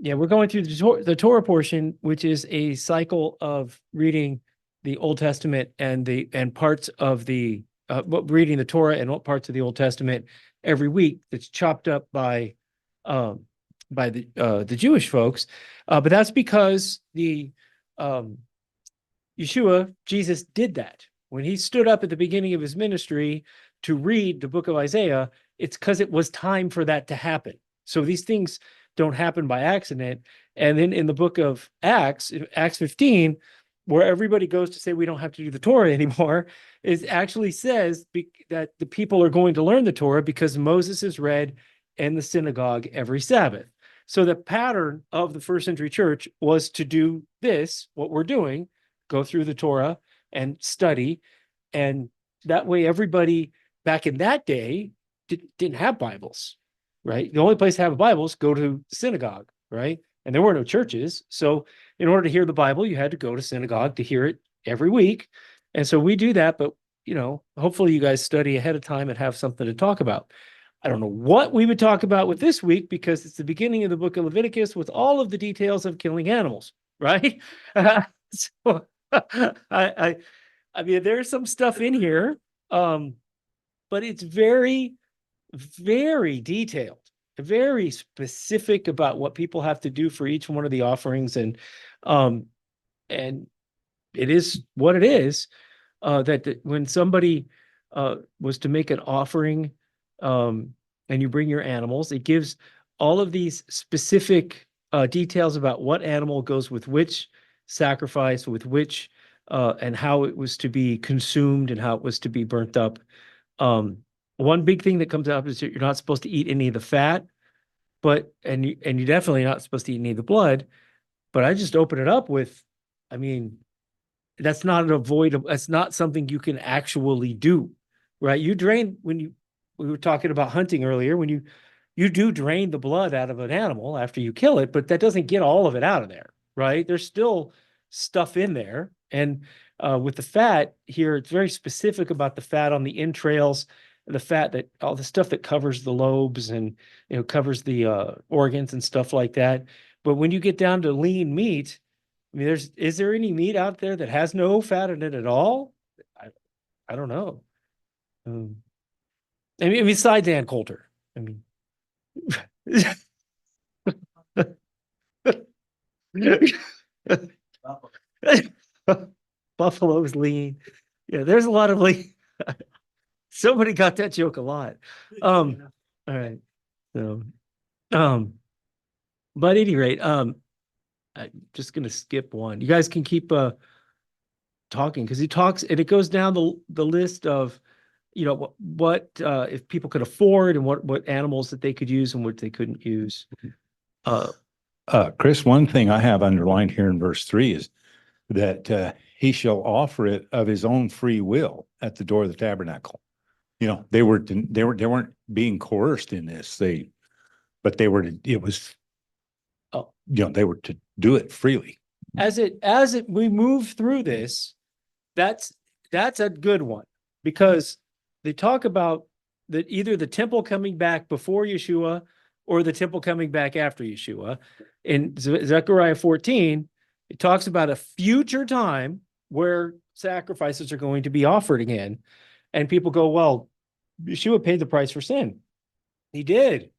Yeah, we're going through the Torah portion, which is a cycle of reading the Old Testament and parts of reading the Torah and parts of the Old Testament every week. That's chopped up um, by the Jewish folks, but that's because the um, Yeshua, Jesus, did that when he stood up at the beginning of his ministry to read the book of Isaiah. It's because it was time for that to happen. So these things don't happen by accident. And then in the book of Acts, Acts 15, where everybody goes to say we don't have to do the Torah anymore, it actually says that the people are going to learn the Torah because Moses is read in the synagogue every Sabbath. So the pattern of the first century church was to do this, what we're doing, go through the Torah and study. And that way, everybody back in that day didn't have Bibles, right? The only place to have Bibles, go to synagogue, right? And there were no churches. So in order to hear the Bible, you had to go to synagogue to hear it every week. And so we do that, but hopefully you guys study ahead of time and have something to talk about. I don't know what we would talk about with this week because it's the beginning of the book of Leviticus with all of the details of killing animals, right? So I mean, there's some stuff in here, but it's very, very detailed, very specific about what people have to do for each one of the offerings, and it is what it is. That when somebody was to make an offering, and you bring your animals, it gives all of these specific details about what animal goes with which sacrifice, with which, and how it was to be consumed and how it was to be burnt up. One big thing that comes up is that you're not supposed to eat any of the fat, and you're definitely not supposed to eat any of the blood. But I just open it up with, I mean, that's not an avoidable. That's not something you can actually do, right? You drain we were talking about hunting earlier. When you do drain the blood out of an animal after you kill it, but that doesn't get all of it out of there, right? There's still stuff in there. And with the fat here, it's very specific about the fat on the entrails, the fat that all the stuff that covers the lobes and covers the organs and stuff like that. But when you get down to lean meat, I mean, is there any meat out there that has no fat in it at all? I don't know. I mean, besides Ann Coulter, I mean, Buffalo's lean. Yeah, there's a lot of lean. Somebody got that joke a lot. All right. So, but at any rate, I'm just gonna skip one. You guys can keep talking because he talks and it goes down the list of what if people could afford and what animals that they could use and what they couldn't use. Chris, one thing I have underlined here in verse 3 is that he shall offer it of his own free will at the door of the tabernacle. They weren't being coerced in this. They were to do it freely. As we move through this, that's a good one because they talk about that either the temple coming back before Yeshua or the temple coming back after Yeshua. In Zechariah 14, it talks about a future time where sacrifices are going to be offered again. And people go, well, Yeshua paid the price for sin. He did.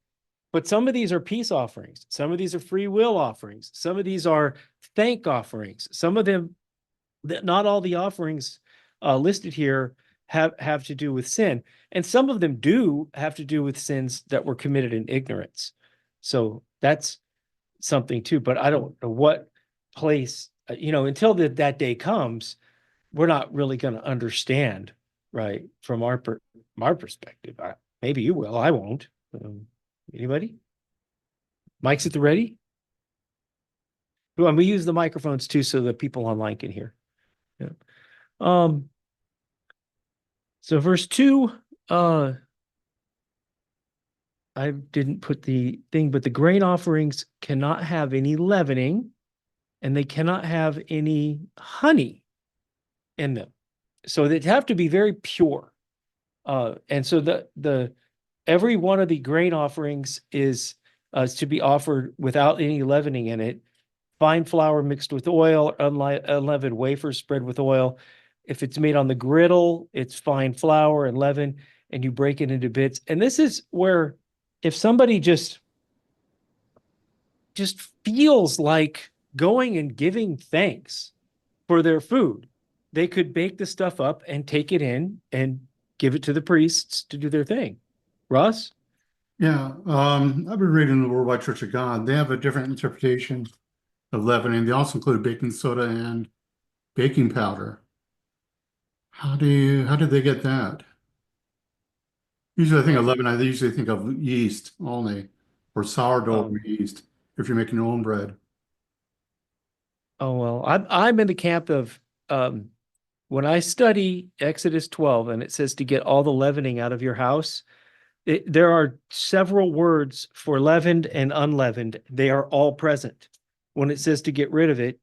But some of these are peace offerings. Some of these are free will offerings. Some of these are thank offerings. Some of them, not all the offerings listed here have to do with sin. And some of them do have to do with sins that were committed in ignorance. So that's something too. But I don't know what place, until that day comes, we're not really going to understand, right? From our perspective. Maybe you will. I won't. Anybody? Mike's at the ready? We use the microphones too so that people online can hear. Yeah. So verse 2, I didn't put the thing, but the grain offerings cannot have any leavening and they cannot have any honey in them. So they have to be very pure. And so the every one of the grain offerings is is to be offered without any leavening in it. Fine flour mixed with oil, unleavened wafers spread with oil. If it's made on the griddle, it's fine flour and leaven, and you break it into bits. And this is where if somebody just feels like going and giving thanks for their food, they could bake the stuff up and take it in and give it to the priests to do their thing. Russ? Yeah, I've been reading the Worldwide Church of God. They have a different interpretation of leavening. They also include baking soda and baking powder. How did they get that? Usually I think of leaven, I usually think of yeast only, or sourdough yeast, if you're making your own bread. Oh, well, I'm in the camp of when I study Exodus 12 and it says to get all the leavening out of your house, there are several words for leavened and unleavened. They are all present. When it says to get rid of it,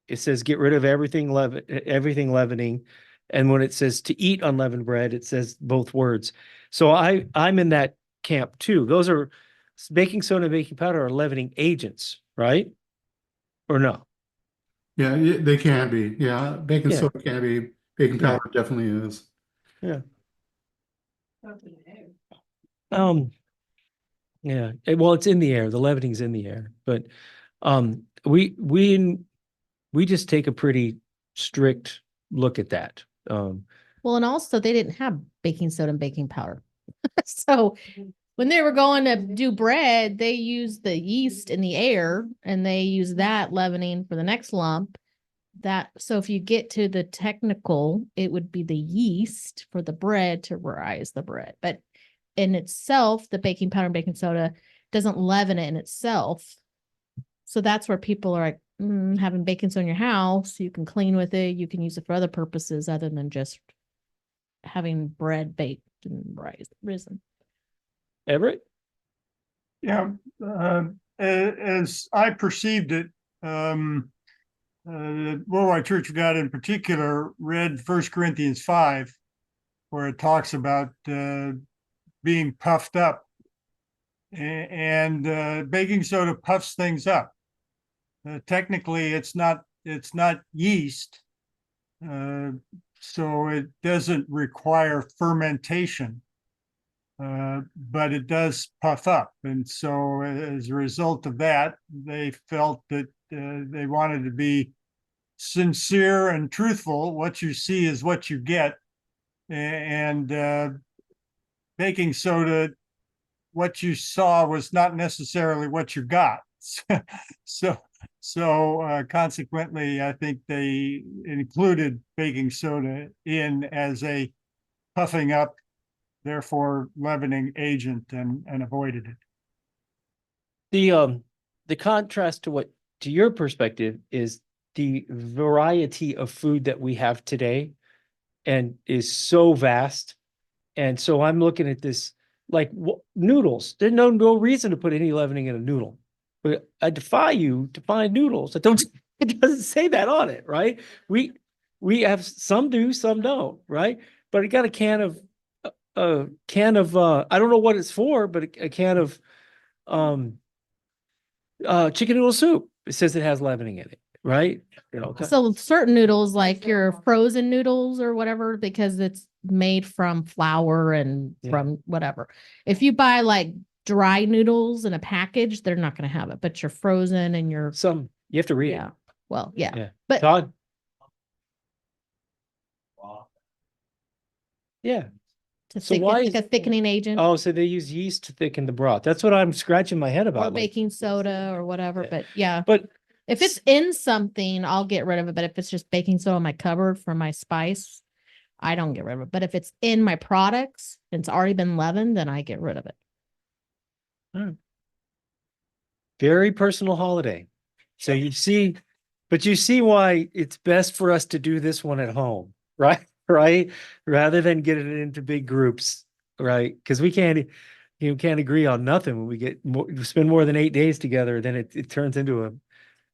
it says get rid of everything leavening. And when it says to eat unleavened bread, it says both words. So I'm in that camp too. Those are baking soda and baking powder are leavening agents, right? Or no? Yeah, they can be. Yeah, baking Yeah. soda can be. Baking Yeah. powder definitely is. Yeah. Yeah. Well, it's in the air. The leavening's in the air, but we just take a pretty strict look at that. Well, and also they didn't have baking soda and baking powder. So when they were going to do bread, they used the yeast in the air and they use that leavening for the next lump. So if you get to the technical, it would be the yeast for the bread to rise the bread. But in itself, the baking powder and baking soda doesn't leaven it in itself. So that's where people are like, having baking soda in your house, you can clean with it. You can use it for other purposes other than just having bread baked and risen. Everett? Yeah, as I perceived it, Worldwide Church of God in particular read 1 Corinthians 5, where it talks about being puffed up, and baking soda puffs things up. Technically, it's not yeast, so it doesn't require fermentation. But it does puff up. And so as a result of that, they felt that they wanted to be sincere and truthful. What you see is what you get. And baking soda, what you saw was not necessarily what you got. So consequently, I think they included baking soda in as a puffing up, therefore leavening agent, and avoided it. The contrast to your perspective is the variety of food that we have today and is so vast. And so I'm looking at this like noodles. There's no reason to put any leavening in a noodle. But I defy you to find noodles that don't, it doesn't say that on it, right? We have some do, some don't, right? But it got a can of I don't know what it's for, but a can of chicken noodle soup. It says it has leavening in it, right? You know, So certain noodles, like your frozen noodles or whatever, because it's made from flour and from whatever. If you buy like dry noodles in a package, they're not going to have it, but you're frozen and you're you have to read it. Well, yeah. But Todd? Yeah. to So thicken, why like a thickening agent. Oh, so they use yeast to thicken the broth. That's what I'm scratching my head about. Or baking soda or whatever. Yeah. But yeah. But if it's in something, I'll get rid of it. But if it's just baking soda in my cupboard for my spice, I don't get rid of it. But if it's in my products and it's already been leavened, then I get rid of it. very personal holiday. So you see why it's best for us to do this one at home, right? Right? Rather than get it into big groups, right? Because we can't agree on nothing when we spend more than 8 days together, then it turns into a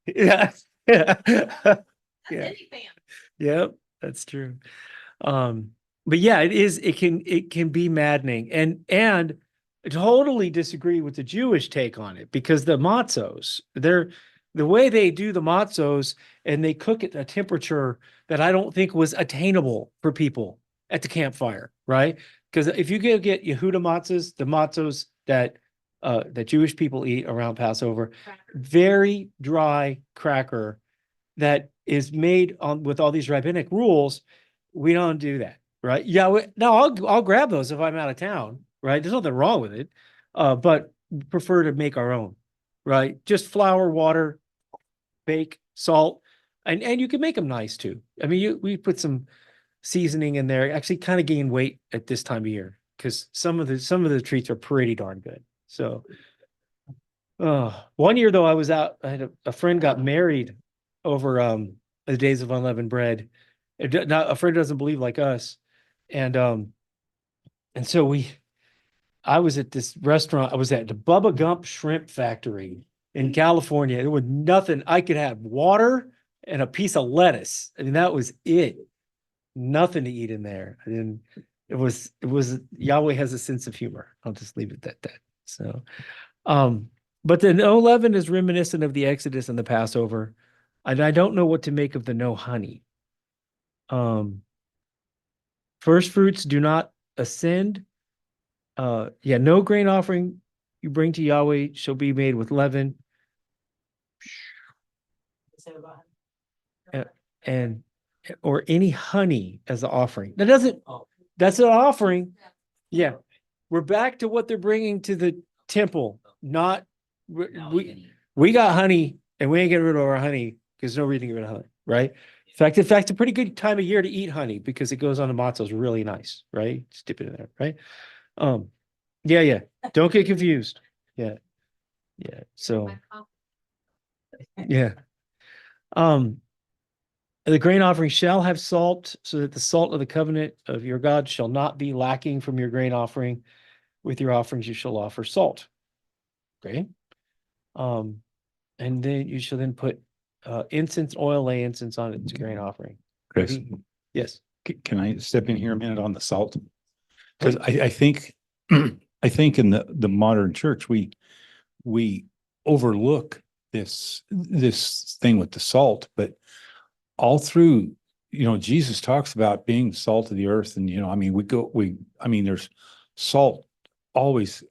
yeah. Yep, that's true. But yeah, it can be maddening. And totally disagree with the Jewish take on it because the matzos, the way they do the matzos and they cook at a temperature that I don't think was attainable for people at the campfire, right? Because if you get Yehuda matzos, the matzos that that Jewish people eat around Passover, very dry cracker that is made on with all these rabbinic rules. We don't do that, right? Yeah, no, I'll grab those if I'm out of town, right? There's nothing wrong with it, but prefer to make our own, right? Just flour, water, bake, salt, and you can make them nice too. I mean, we put some seasoning in there. Actually, kind of gain weight at this time of year because some of the treats are pretty darn good. So, one year though, I was out. I had a friend got married over the days of unleavened bread. Not a friend doesn't believe like us, and so I was at this restaurant. I was at the Bubba Gump Shrimp Factory in California. There was nothing. I could have water and a piece of lettuce. I mean, that was it. Nothing to eat in there. I didn't. It was Yahweh has a sense of humor. I'll just leave it at that. So, but the no leaven is reminiscent of the Exodus and the Passover. And I don't know what to make of the no honey. First fruits do not ascend. No grain offering you bring to Yahweh shall be made with leaven. And or any honey as the offering. That's an offering. Yeah. We're back to what they're bringing to the temple. Not we got honey and we ain't getting rid of our honey because no reason to get rid of honey, right? In fact, a pretty good time of year to eat honey because it goes on the matzos really nice, right? Just dip it in there, right? Yeah. Don't get confused. Yeah. So yeah. The grain offering shall have salt, so that the salt of the covenant of your God shall not be lacking from your grain offering. With your offerings you shall offer salt. Okay. And then you shall then put incense oil, lay incense on it to grain offering. Chris, Yes. can I step in here a minute on the salt? Because I think I think in the modern church we overlook this thing with the salt, but all through, Jesus talks about being the salt of the earth, and I mean there's salt always,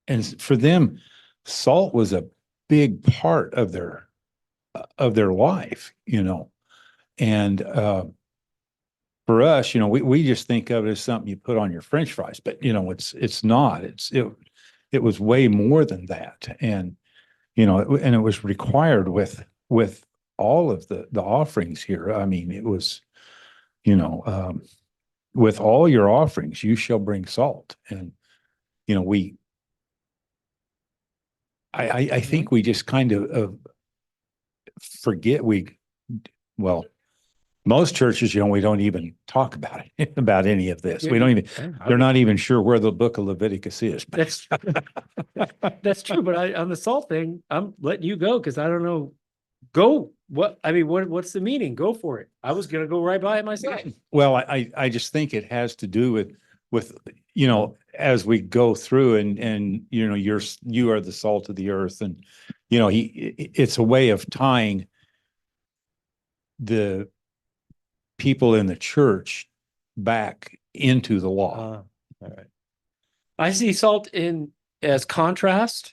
and for them, salt was a big part of their life, and for us, we just think of it as something you put on your French fries, but it's not. It was way more than that, and and it was required with all of the offerings here. I mean, it was, with all your offerings, you shall bring salt, and I think we just kind of forget most churches, we don't even talk about it, about any of this. We don't even, they're not even sure where the book of Leviticus is. That's true. But on the salt thing, I'm letting you go because I don't know. Go. What's the meaning? Go for it. I was going to go right by it myself. Well, I just think it has to do with, as we go through and, you are the salt of the earth, and, it's a way of tying the people in the church back into the law. All right. I see salt as contrast.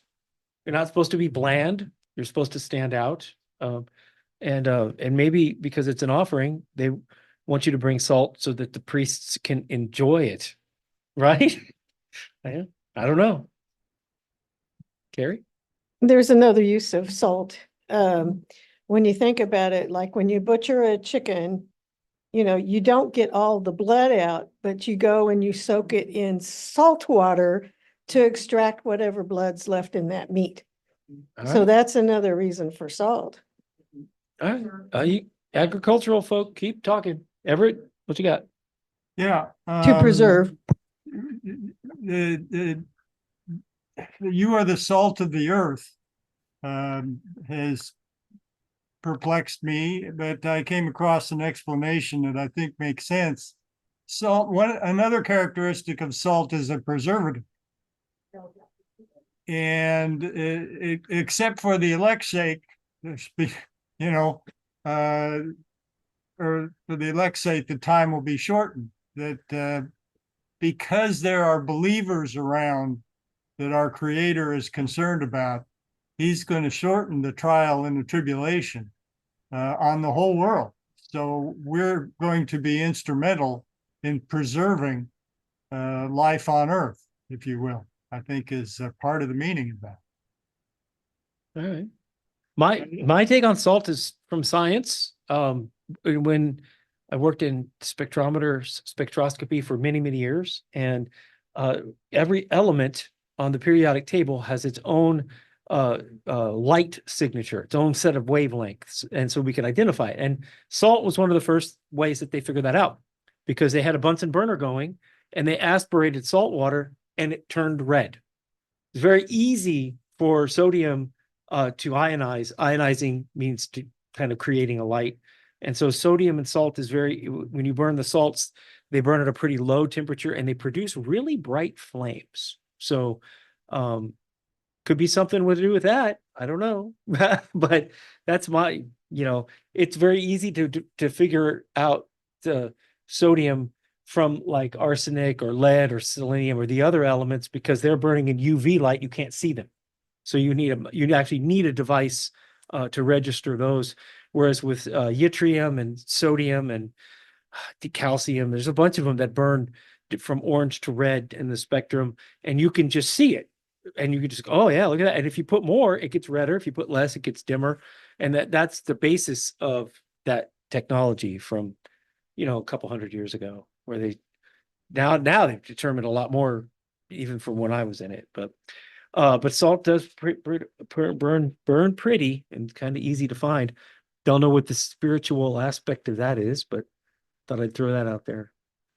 You're not supposed to be bland. You're supposed to stand out. And maybe because it's an offering, they want you to bring salt so that the priests can enjoy it. Right? I don't know. Carrie? There's another use of salt. When you think about it, like when you butcher a chicken, you don't get all the blood out, but you go and you soak it in salt water to extract whatever blood's left in that meat. So that's another reason for salt. All right. You agricultural folk, keep talking. Everett, what you got? Yeah. To preserve. You are the salt of the earth has perplexed me, but I came across an explanation that I think makes sense. Salt, another characteristic of salt is a preservative. And except for the elect's sake, you know, or for the elect's sake, the time will be shortened. That because there are believers around that our Creator is concerned about, He's going to shorten the trial and the tribulation on the whole world. So we're going to be instrumental in preserving life on earth, if you will, I think is part of the meaning of that. All right. My take on salt is from science. When I worked in spectroscopy for many, many years, and every element on the periodic table has its own light signature, its own set of wavelengths, and so we can identify it. And salt was one of the first ways that they figured that out, because they had a Bunsen burner going and they aspirated salt water and it turned red. It's very easy for sodium to ionize. Ionizing means to kind of creating a light. And so sodium and salt is when you burn the salts, they burn at a pretty low temperature and they produce really bright flames. So could be something to do with that. I don't know. But that's it's very easy to figure out the sodium from like arsenic or lead or selenium or the other elements, because they're burning in UV light. You can't see them. So you actually need a device to register those. Whereas with yttrium and sodium and calcium, there's a bunch of them that burn from orange to red in the spectrum, and you can just see it. And you can just go, oh yeah, look at that. And if you put more, it gets redder. If you put less, it gets dimmer. And that's the basis of that technology from, a couple hundred years ago, where now they've determined a lot more, even from when I was in it. But salt does burn pretty and kind of easy to find. Don't know what the spiritual aspect of that is, but thought I'd throw that out there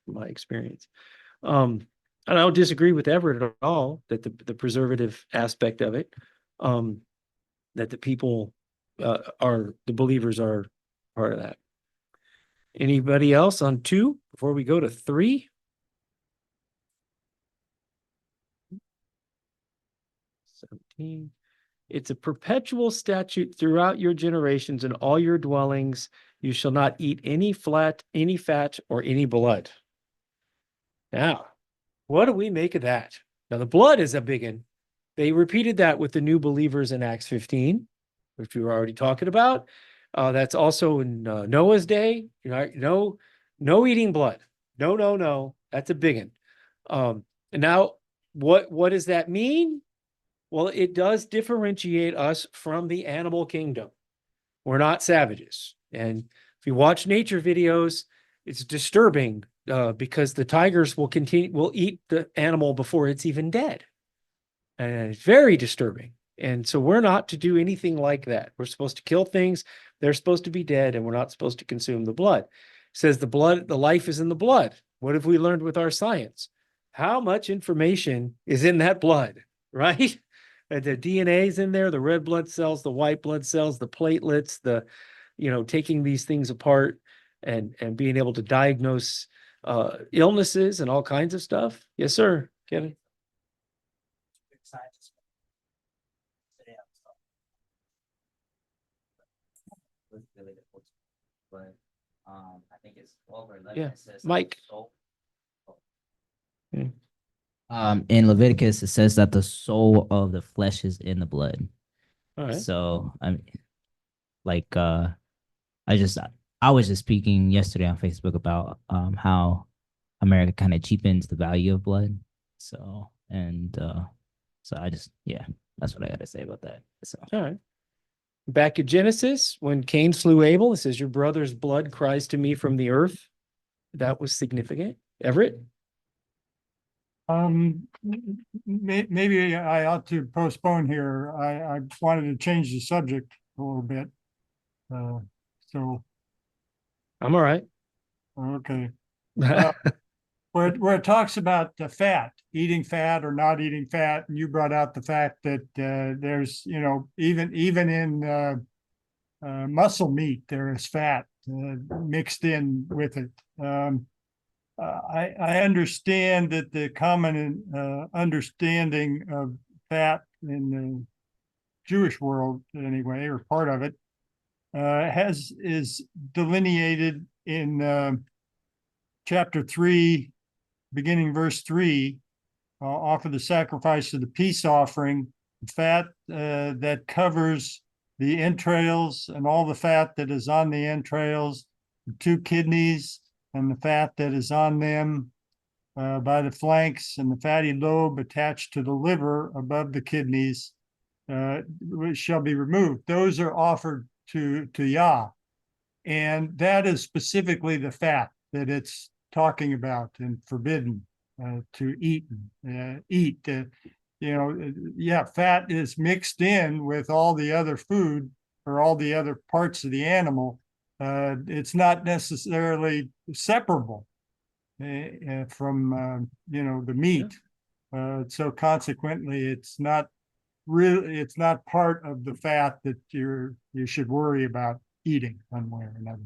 from my experience. And I don't disagree with Everett at all, that the preservative aspect of it, that the people the believers are part of that. Anybody else on 2 before we go to 3? It's a perpetual statute throughout your generations and all your dwellings. You shall not eat any fat, or any blood. Now, what do we make of that? Now, the blood is a big one. They repeated that with the new believers in Acts 15, which we were already talking about. That's also in Noah's day. No eating blood. No. That's a big one. And now, what does that mean? Well, it does differentiate us from the animal kingdom. We're not savages. And if you watch nature videos, it's disturbing because the tigers will eat the animal before it's even dead. And it's very disturbing. And so we're not to do anything like that. We're supposed to kill things. They're supposed to be dead, and we're not supposed to consume the blood. It says the life is in the blood. What have we learned with our science? How much information is in that blood, right? The DNA is in there, the red blood cells, the white blood cells, the platelets, taking these things apart and being able to diagnose illnesses and all kinds of stuff. Yes, sir, Kevin. But I think it's over 11. Yeah, It says Mike. In Leviticus, it says that the soul of the flesh is in the blood. All right. So I was just speaking yesterday on Facebook about how America kind of cheapens the value of blood. So that's what I got to say about that. So All right. Back at Genesis, when Cain slew Abel, it says, your brother's blood cries to me from the earth. That was significant. Everett? Maybe I ought to postpone here. I wanted to change the subject a little bit. So I'm all right. okay. Where it talks about the fat, eating fat or not eating fat, and you brought out the fact that there's, even in muscle meat, there is fat mixed in with it. I understand that the common understanding of fat in the Jewish world anyway, or part of it, is delineated in chapter 3, beginning verse 3, offer the sacrifice of the peace offering, fat that covers the entrails and all the fat that is on the entrails, the 2 kidneys and the fat that is on them by the flanks, and the fatty lobe attached to the liver above the kidneys shall be removed. Those are offered to Yah. And that is specifically the fat that it's talking about and forbidden to eat. Fat is mixed in with all the other food or all the other parts of the animal. It's not necessarily separable from the meat. So consequently, it's not part of the fat that you should worry about eating one way or another.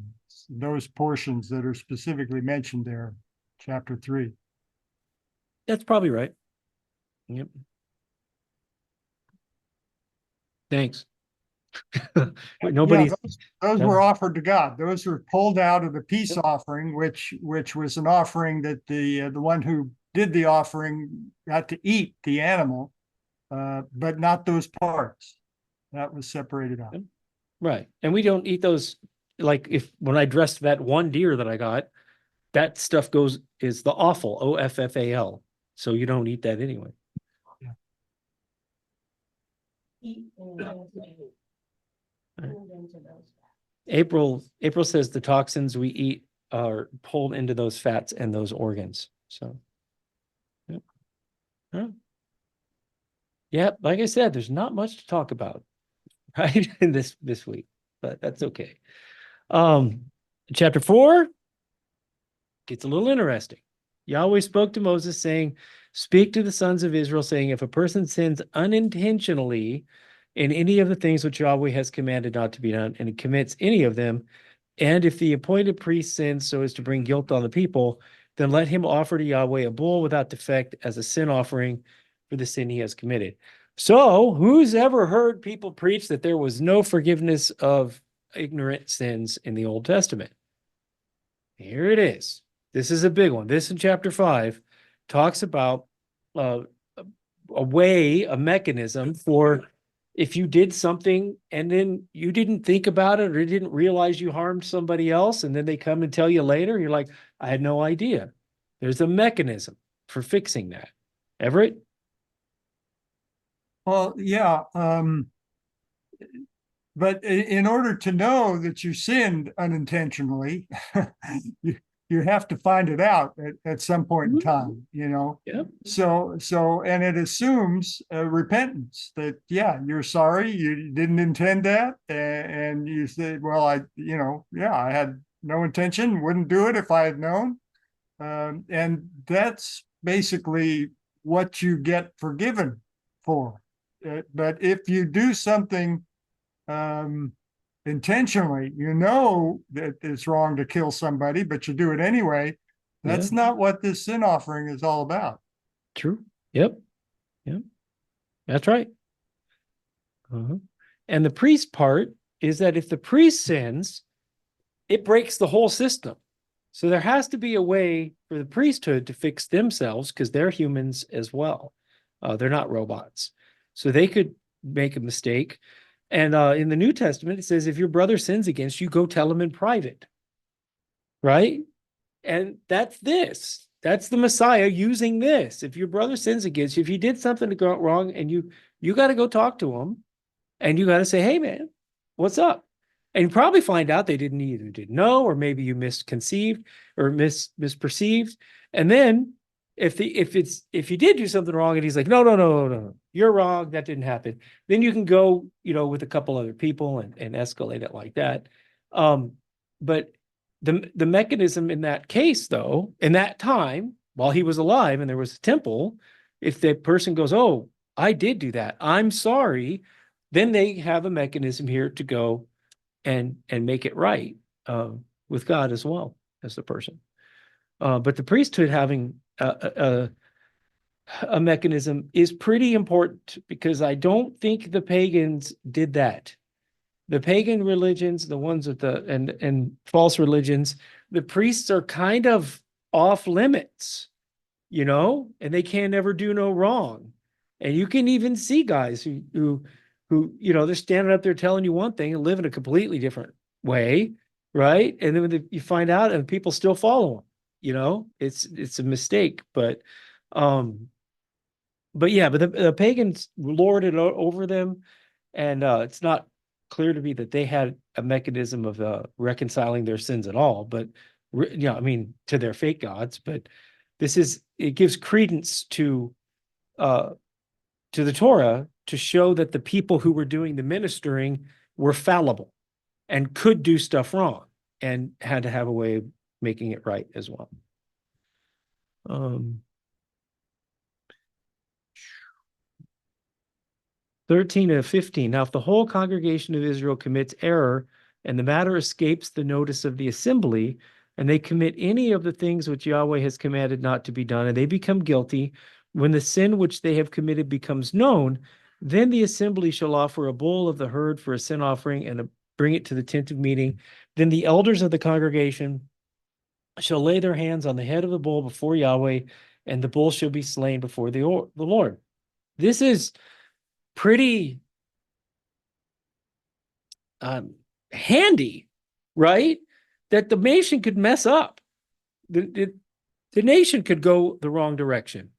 Those portions that are specifically mentioned there, chapter 3. That's probably right. Yep. Thanks. Nobody's Those were offered to God. Those were pulled out of the peace offering, which was an offering that the one who did the offering got to eat the animal, but not those parts. That was separated out. right. And we don't eat those. Like when I dressed that one deer that I got, that stuff is the offal, OFFAL. So you don't eat that anyway. April says the toxins we eat are pulled into those fats and those organs. So, yep. Huh. Yeah, like I said, there's not much to talk about, right? In this week, but that's okay. Chapter 4 gets a little interesting. Yahweh spoke to Moses saying, "Speak to the sons of Israel, saying, if a person sins unintentionally in any of the things which Yahweh has commanded not to be done, and he commits any of them, and if the appointed priest sins so as to bring guilt on the people, then let him offer to Yahweh a bull without defect as a sin offering for the sin he has committed." So, who's ever heard people preach that there was no forgiveness of ignorant sins in the Old Testament? Here it is. This is a big one. This in chapter 5 talks about a mechanism for if you did something and then you didn't think about it or didn't realize you harmed somebody else, and then they come and tell you later, you're like, I had no idea. There's a mechanism for fixing that. Everett? Well, yeah. But in order to know that you sinned unintentionally, you have to find it out at some point in time, Yep. So, and it assumes repentance that, yeah, you're sorry, you didn't intend that. And you said, well, I had no intention, wouldn't do it if I had known. And that's basically what you get forgiven for. But if you do something intentionally, that it's wrong to kill somebody, but you do it anyway, that's not what this sin offering is all about. True. Yep. That's right. And the priest part is that if the priest sins, it breaks the whole system. So there has to be a way for the priesthood to fix themselves because they're humans as well. They're not robots. So they could make a mistake. And in the New Testament, it says, if your brother sins against you, go tell him in private. Right? And that's this. That's the Messiah using this. If your brother sins against you, if you did something to go wrong and you got to go talk to him and you got to say, hey, man, what's up? And you probably find out they didn't know, or maybe you misconceived or misperceived. And then if you did do something wrong and he's like, no, you're wrong, that didn't happen, then you can go, with a couple other people and escalate it like that. But the mechanism in that case, though, in that time, while he was alive and there was a temple, if the person goes, oh, I did do that, I'm sorry, then they have a mechanism here to go and make it right with God as well as the person. But the priesthood having a mechanism is pretty important, because I don't think the pagans did that. The pagan religions, the ones with the and false religions, the priests are kind of off limits, and they can never do no wrong. And you can even see guys who they're standing up there telling you one thing and live in a completely different way, right? And then when you find out and people still follow them, it's a mistake. But yeah, but the pagans lorded it over them, and it's not clear to me that they had a mechanism of reconciling their sins at all. But I mean, to their fake gods. But it gives credence to the Torah to show that the people who were doing the ministering were fallible and could do stuff wrong and had to have a way of making it right as well. 13 to 15. Now, if the whole congregation of Israel commits error and the matter escapes the notice of the assembly, and they commit any of the things which Yahweh has commanded not to be done, and they become guilty, when the sin which they have committed becomes known, then the assembly shall offer a bull of the herd for a sin offering and bring it to the tent of meeting. Then the elders of the congregation shall lay their hands on the head of the bull before Yahweh, and the bull shall be slain before the Lord. This is pretty handy, right? That the nation could mess up. The nation could go the wrong direction.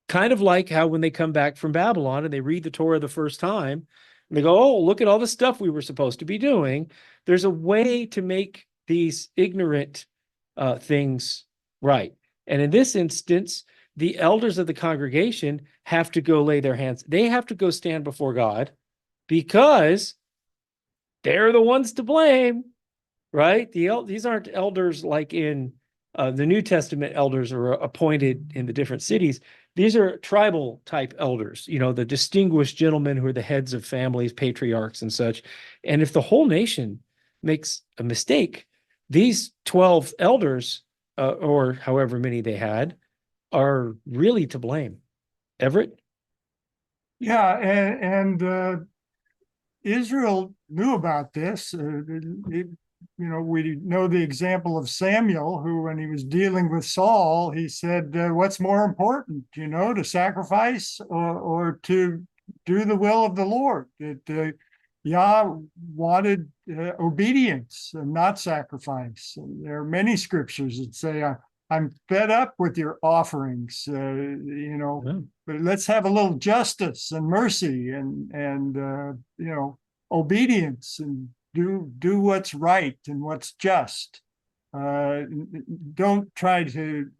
Kind of like how when they come back from Babylon and they read the Torah the first time, and they go, oh, look at all the stuff we were supposed to be doing. There's a way to make these ignorant things right. And in this instance, the elders of the congregation have to go lay their hands. They have to go stand before God because they're the ones to blame, right? These aren't elders like in the New Testament. Elders are appointed in the different cities. These are tribal type elders, the distinguished gentlemen who are the heads of families, patriarchs and such. And if the whole nation makes a mistake, these 12 elders, or however many they had, are really to blame. Everett? Yeah, and Israel knew about this. We know the example of Samuel, who, when he was dealing with Saul, he said, what's more important, to sacrifice or to do the will of the Lord? That Yah wanted obedience and not sacrifice. And there are many scriptures that say, I'm fed up with your offerings, but let's have a little justice and mercy and obedience and do what's right and what's just. Don't try to,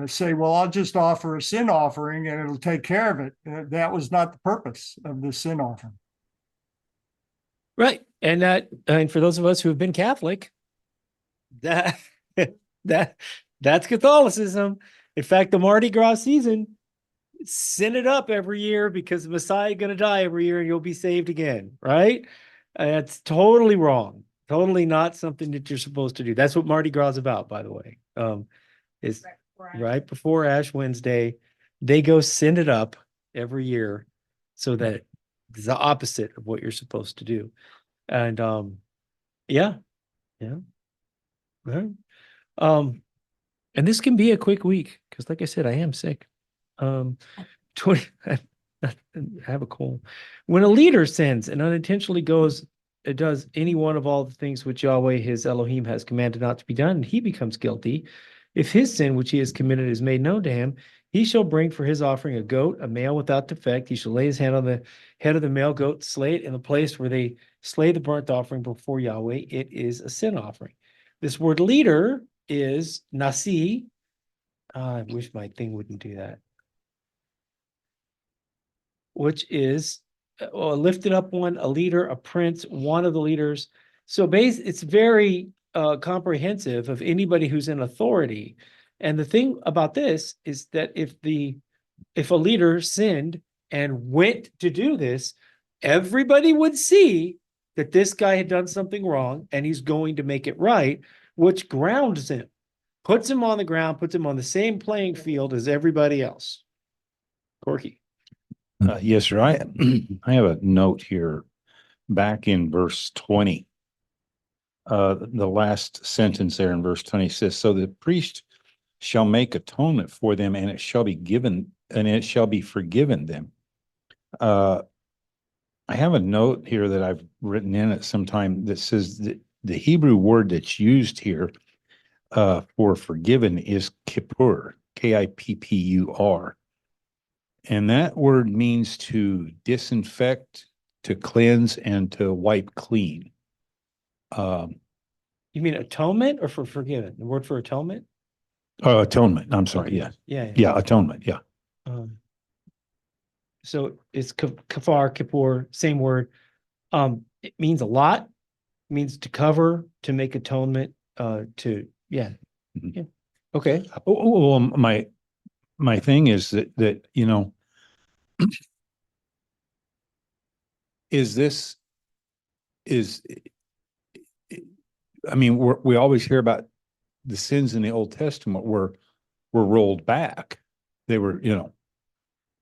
say, well, I'll just offer a sin offering and it'll take care of it. That was not the purpose of the sin offering. Right. And for those of us who have been Catholic, that's Catholicism. In fact, the Mardi Gras season, sin it up every year because the Messiah is going to die every year and you'll be saved again, right? It's totally wrong. Totally not something that you're supposed to do. That's what Mardi Gras is about, by the way. Is right before Ash Wednesday, they go sin it up every year so that it's the opposite of what you're supposed to do. And yeah. Right. And this can be a quick week because, like I said, I am sick. 20. I have a cold. When a leader sins and unintentionally does any one of all the things which Yahweh his Elohim has commanded not to be done, and he becomes guilty, if his sin which he has committed is made known to him, he shall bring for his offering a goat, a male without defect. He shall lay his hand on the head of the male goat, slay it in the place where they slay the burnt offering before Yahweh. It is a sin offering. This word leader is nasi. I wish my thing wouldn't do that. Which is a lifted up one, a leader, a prince, one of the leaders. So it's very comprehensive of anybody who's in authority. And the thing about this is that if a leader sinned and went to do this, everybody would see that this guy had done something wrong and he's going to make it right, which grounds him. puts him on the ground, puts him on the same playing field as everybody else. Corky. Yes, sir. I I have a note here back in verse 20. The last sentence there in verse 20 says, so the priest shall make atonement for them, and it shall be given, and it shall be forgiven them. I have a note here that I've written in at some time that says that the Hebrew word that's used here for forgiven is kippur, Kippur. And that word means to disinfect, to cleanse, and to wipe clean. You mean atonement or for forgiven? The word for atonement? Atonement. I'm sorry. Yeah. Yeah. Yeah. Atonement. Yeah. So it's kafar, kippur, same word. It means a lot. It means to cover, to make atonement, yeah. Mhm. Yeah. Okay. Well, my thing is that you know, I mean, we always hear about the sins in the Old Testament were rolled back. They were, you know,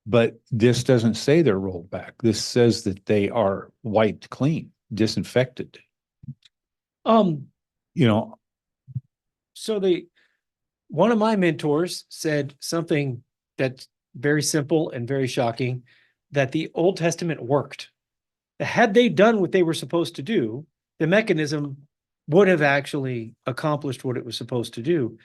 but this doesn't say they're rolled back. This says that they are wiped clean, disinfected. You know, So one of my mentors said something that's very simple and very shocking, that the Old Testament worked. Had they done what they were supposed to do, the mechanism would have actually accomplished what it was supposed to do.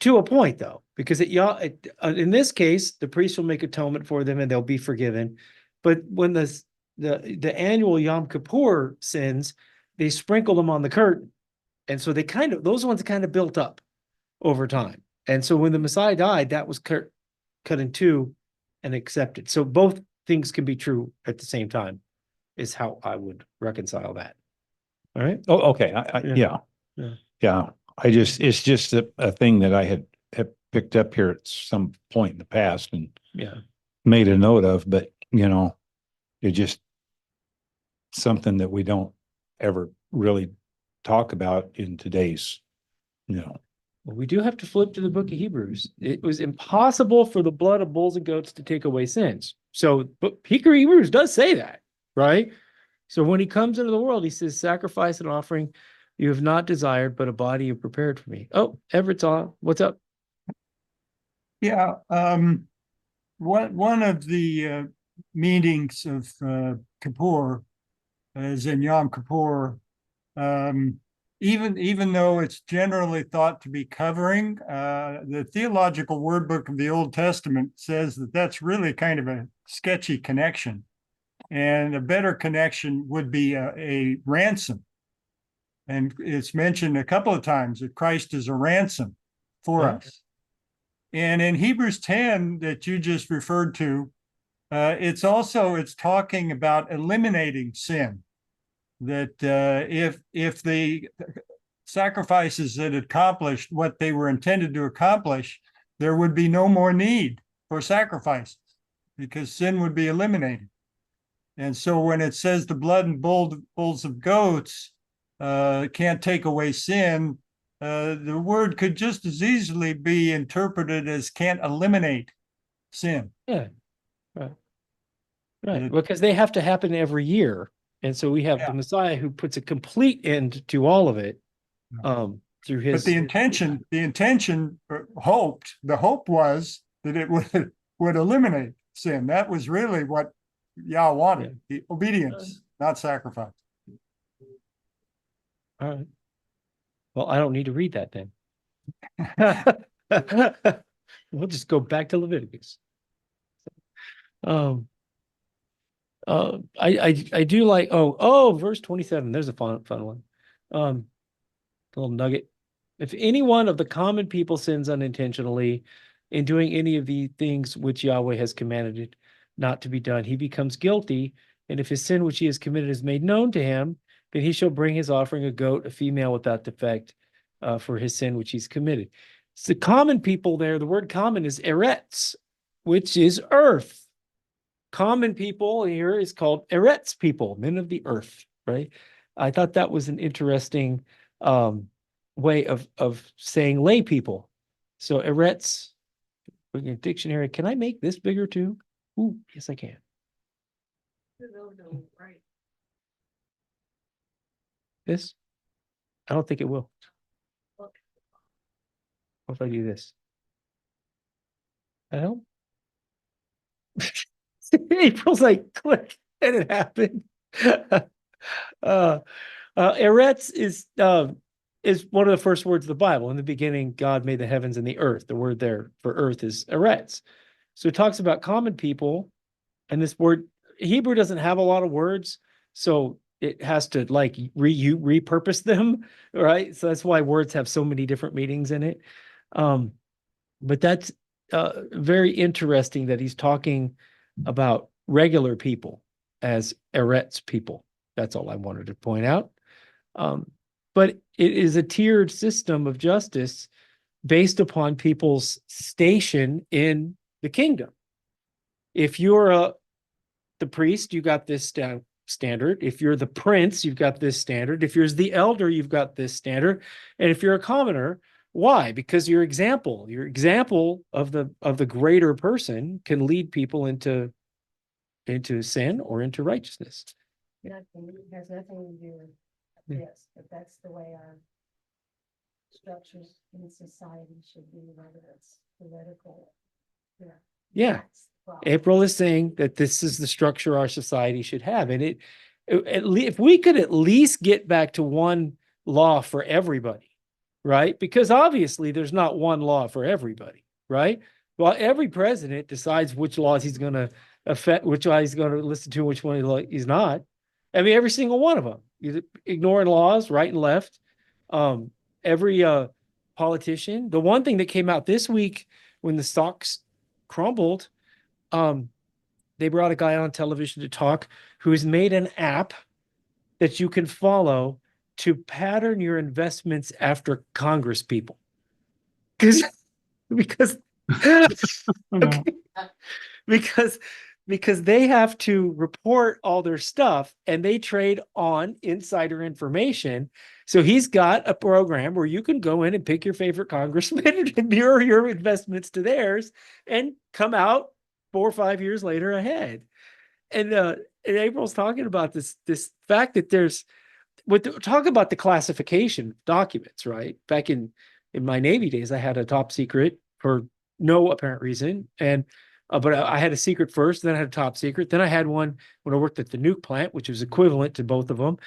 To a point, though, because in this case, the priest will make atonement for them and they'll be forgiven. But when the annual Yom Kippur sins, they sprinkle them on the curtain. And so those ones kind of built up over time. And so when the Messiah died, that was cut in two and accepted. So both things can be true at the same time, is how I would reconcile that. All right. oh, okay. Yeah. Yeah. It's just a thing that I had picked up here at some point in the past and Yeah. made a note of, but you know, it's just something that we don't ever really talk about in today's, you know. Well, we do have to flip to the book of Hebrews. It was impossible for the blood of bulls and goats to take away sins. So, but Hebrews does say that, right? So when he comes into the world, he says, sacrifice and offering you have not desired, but a body you prepared for me. Oh, Everett's on. What's up? Yeah, one of the meanings of Kippur is in Yom Kippur. Even though it's generally thought to be covering, the theological word book of the Old Testament says that that's really kind of a sketchy connection. And a better connection would be a ransom. And it's mentioned a couple of times that Christ is a ransom for us. And in Hebrews 10 that you just referred to, it's talking about eliminating sin. That if the sacrifices that accomplished what they were intended to accomplish, there would be no more need for sacrifices because sin would be eliminated. And so when it says the blood and bulls of goats can't take away sin, the word could just as easily be interpreted as can't eliminate sin. Yeah, right. Because they have to happen every year. And so we have the Messiah who puts a complete end to all of it through his. But the hope was that it would eliminate sin. That was really what Yah wanted, the obedience, not sacrifice. All right. Well, I don't need to read that then. We'll just go back to Leviticus. I do like verse 27. There's a fun one. Little nugget. If any one of the common people sins unintentionally in doing any of the things which Yahweh has commanded not to be done, he becomes guilty. And if his sin which he has committed is made known to him, then he shall bring his offering, a goat, a female without defect, for his sin which he's committed. It's the common people there. The word common is eretz, which is earth. Common people here is called eretz people, men of the earth, right? I thought that was an interesting way of saying lay people. So eretz, in your dictionary, can I make this bigger too? Ooh, yes, I can. This? I don't think it will. What if I do this? I don't. April's like, click, and it happened. Eretz is one of the first words of the Bible. In the beginning, God made the heavens and the earth. The word there for earth is eretz. So it talks about common people, and this word, Hebrew doesn't have a lot of words, so it has to like repurpose them, right? So that's why words have so many different meanings in it. But that's very interesting that he's talking about regular people as eretz people. That's all I wanted to point out. But it is a tiered system of justice based upon people's station in the kingdom. If you're the priest, you got this standard. If you're the prince, you've got this standard. If you're the elder, you've got this standard. And if you're a commoner, why? Because your example of the greater person can lead people into sin or into righteousness. It has nothing to do with Yeah. this, but that's the way our structures in society should be, whether it's political. Yeah. That's the problem. April is saying that this is the structure our society should have. And if we could at least get back to one law for everybody, right? Because obviously there's not one law for everybody, right? Well, every president decides which laws he's going to affect, which law he's going to listen to, which one he's not. I mean, every single one of them. You're ignoring laws, right and left. Every politician. The one thing that came out this week when the stocks crumbled, they brought a guy on television to talk who's made an app that you can follow to pattern your investments after Congress people. Because because they have to report all their stuff and they trade on insider information. So he's got a program where you can go in and pick your favorite congressman and mirror your investments to theirs and come out 4 or 5 years later ahead. And April's talking about this fact that there's talk about the classification documents, right? Back in my Navy days, I had a top secret for no apparent reason. And but I had a secret first, then I had a top secret. Then I had one when I worked at the nuke plant, which was equivalent to both of them.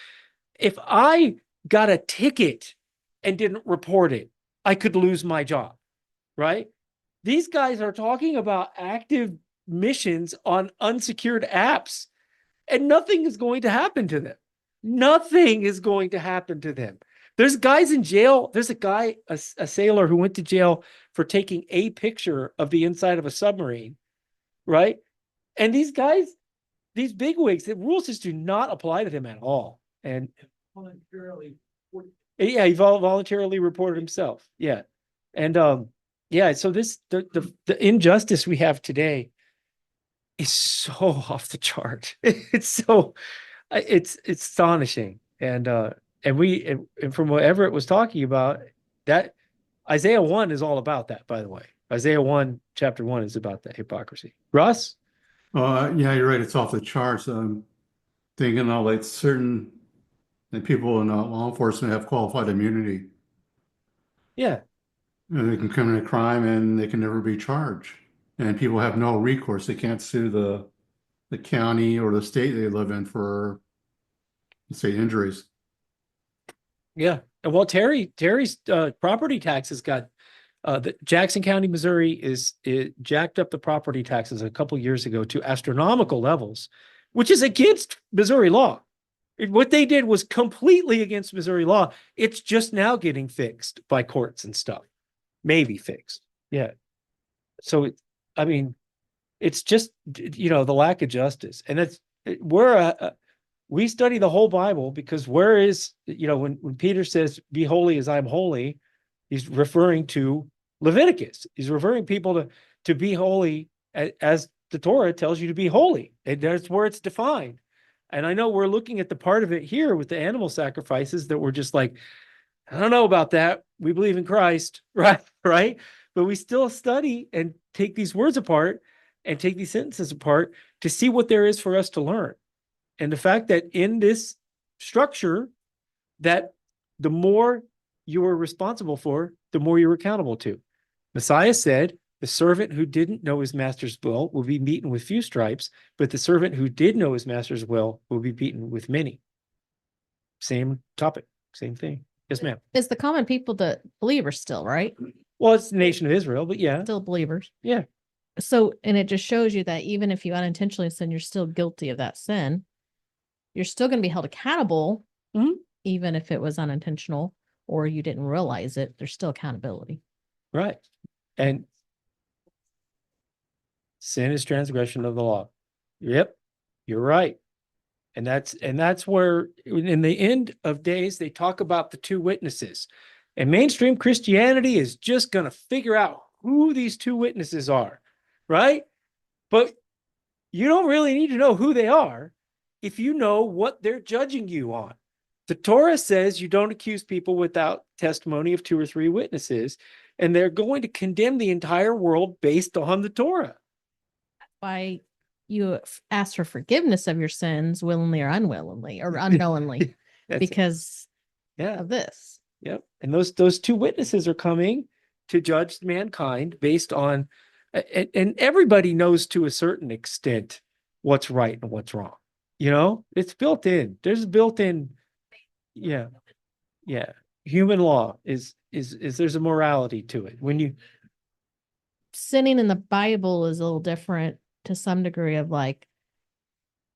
If I got a ticket and didn't report it, I could lose my job, right? These guys are talking about active missions on unsecured apps, and nothing is going to happen to them. Nothing is going to happen to them. There's guys in jail. There's a guy, a sailor who went to jail for taking a picture of the inside of a submarine, right? And these guys, these bigwigs, the rules just do not apply to them at all. And yeah, he voluntarily reported himself. Yeah. And yeah, so the injustice we have today is so off the chart. It's astonishing. And from whatever it was talking about, that Isaiah 1 is all about that, by the way. Isaiah 1, chapter 1 is about that hypocrisy. Russ? Yeah, you're right. It's off the charts. Thinking like certain people in law enforcement have qualified immunity. Yeah. They can commit a crime and they can never be charged. And people have no recourse. They can't sue the county or the state they live in for, say, injuries. Yeah. And well, Terry's property taxes got the Jackson County, Missouri it jacked up the property taxes a couple years ago to astronomical levels, which is against Missouri law. What they did was completely against Missouri law. It's just now getting fixed by courts and stuff. Maybe fixed. Yeah. So it's just, the lack of justice. And we study the whole Bible because where is, when Peter says, be holy as I'm holy, he's referring to Leviticus. He's referring people to be holy as the Torah tells you to be holy. And that's where it's defined. And I know we're looking at the part of it here with the animal sacrifices that we're just like, I don't know about that. We believe in Christ, right? Right. But we still study and take these words apart and take these sentences apart to see what there is for us to learn. And the fact that in this structure, that the more you are responsible for, the more you're accountable to. Messiah said, the servant who didn't know his master's will be beaten with few stripes, but the servant who did know his master's will be beaten with many. Same topic, same thing. Yes, ma'am. Is the common people the believers still, right? Well, it's the nation of Israel, but yeah. Still believers. Yeah. So, and it just shows you that even if you unintentionally sin, you're still guilty of that sin. You're still going to be held accountable, even if it was unintentional or you didn't realize it. There's still accountability. Right. And sin is transgression of the law. Yep, you're right. And that's where in the end of days, they talk about the two witnesses. And mainstream Christianity is just going to figure out who these two witnesses are, right? But you don't really need to know who they are if you know what they're judging you on. The Torah says you don't accuse people without testimony of 2 or 3 witnesses, and they're going to condemn the entire world based on the Torah. Why you ask for forgiveness of your sins willingly or unwillingly or unknowingly because of this. Yep. And those 2 witnesses are coming to judge mankind based on, and everybody knows to a certain extent what's right and what's wrong. You know, it's built in. There's built in. Yeah. Yeah. Human law is there's a morality to it. When you sinning in the Bible is a little different to some degree of like,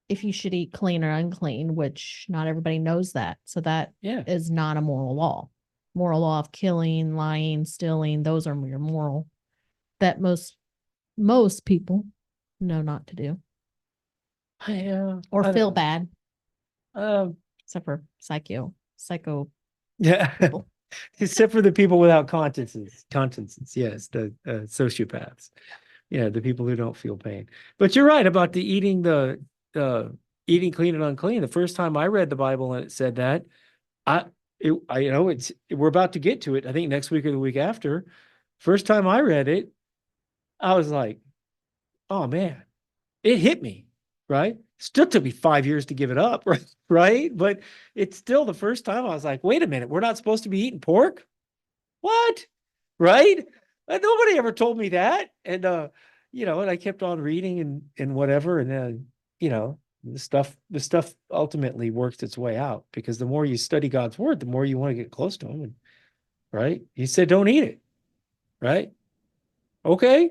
if you should eat clean or unclean, which not everybody knows that. So that is not a moral law. Moral law of killing, lying, stealing, those are your moral that most people know not to do. Or feel bad. Except for psycho. Yeah. People. Except for the people without consciences, yes, the sociopaths. Yeah, the people who don't feel pain. But you're right about the eating eating clean and unclean. The first time I read the Bible and it said that, we're about to get to it. I think next week or the week after. First time I read it, I was like, oh man, it hit me, right? Still took me 5 years to give it up, right? But it's still the first time I was like, wait a minute, we're not supposed to be eating pork? What? Right? Nobody ever told me that. And, and I kept on reading and whatever. And then, the stuff ultimately works its way out because the more you study God's word, the more you want to get close to him. And, right? He said, don't eat it. Right? Okay.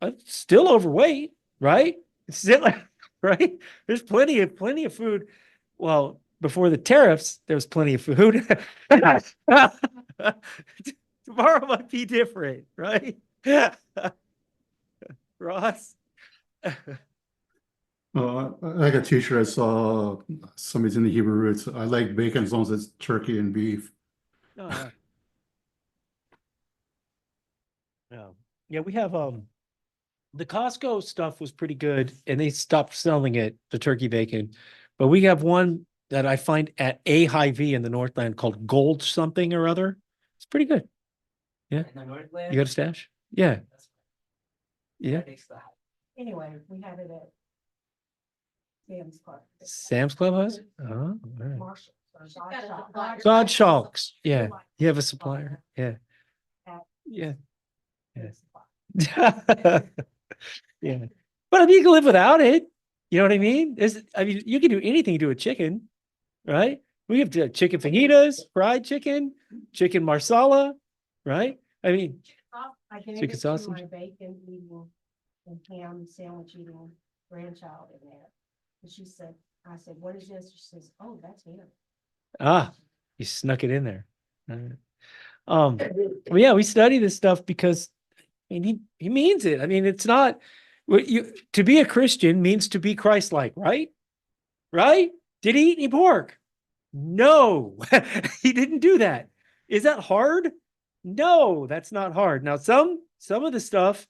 I'm still overweight, right? Still, right? There's plenty of food. Well, before the tariffs, there was plenty of food. Tomorrow might be different, right? Ross? Like a t-shirt I saw, somebody's in the Hebrew roots. I like bacon as long as it's turkey and beef. Oh, yeah. Yeah, we have the Costco stuff was pretty good and they stopped selling it, the turkey bacon. But we have one that I find at a Hy-Vee in the Northland called Gold something or other. It's pretty good. Yeah. You got a stash? Yeah. Yeah. Anyway, we have it at Sam's Club. Sam's Club has it? Oh, all right. Marshall's or God Shalks. Yeah. You have a supplier. Yeah. Yeah. Yeah. Yeah. But I mean, you can live without it. You know what I mean? You can do anything to a chicken, right? We have chicken fajitas, fried chicken marsala, right? I mean, I gave chicken it to sausage. my bacon eating and ham sandwich eating grandchild in there. And I said, what is this? She says, oh, that's ham. You snuck it in there. All right. Well, yeah, we study this stuff because he means it. I mean, it's not to be a Christian means to be Christ-like, right? Right? Did he eat any pork? No, he didn't do that. Is that hard? No, that's not hard. Now, some of the stuff,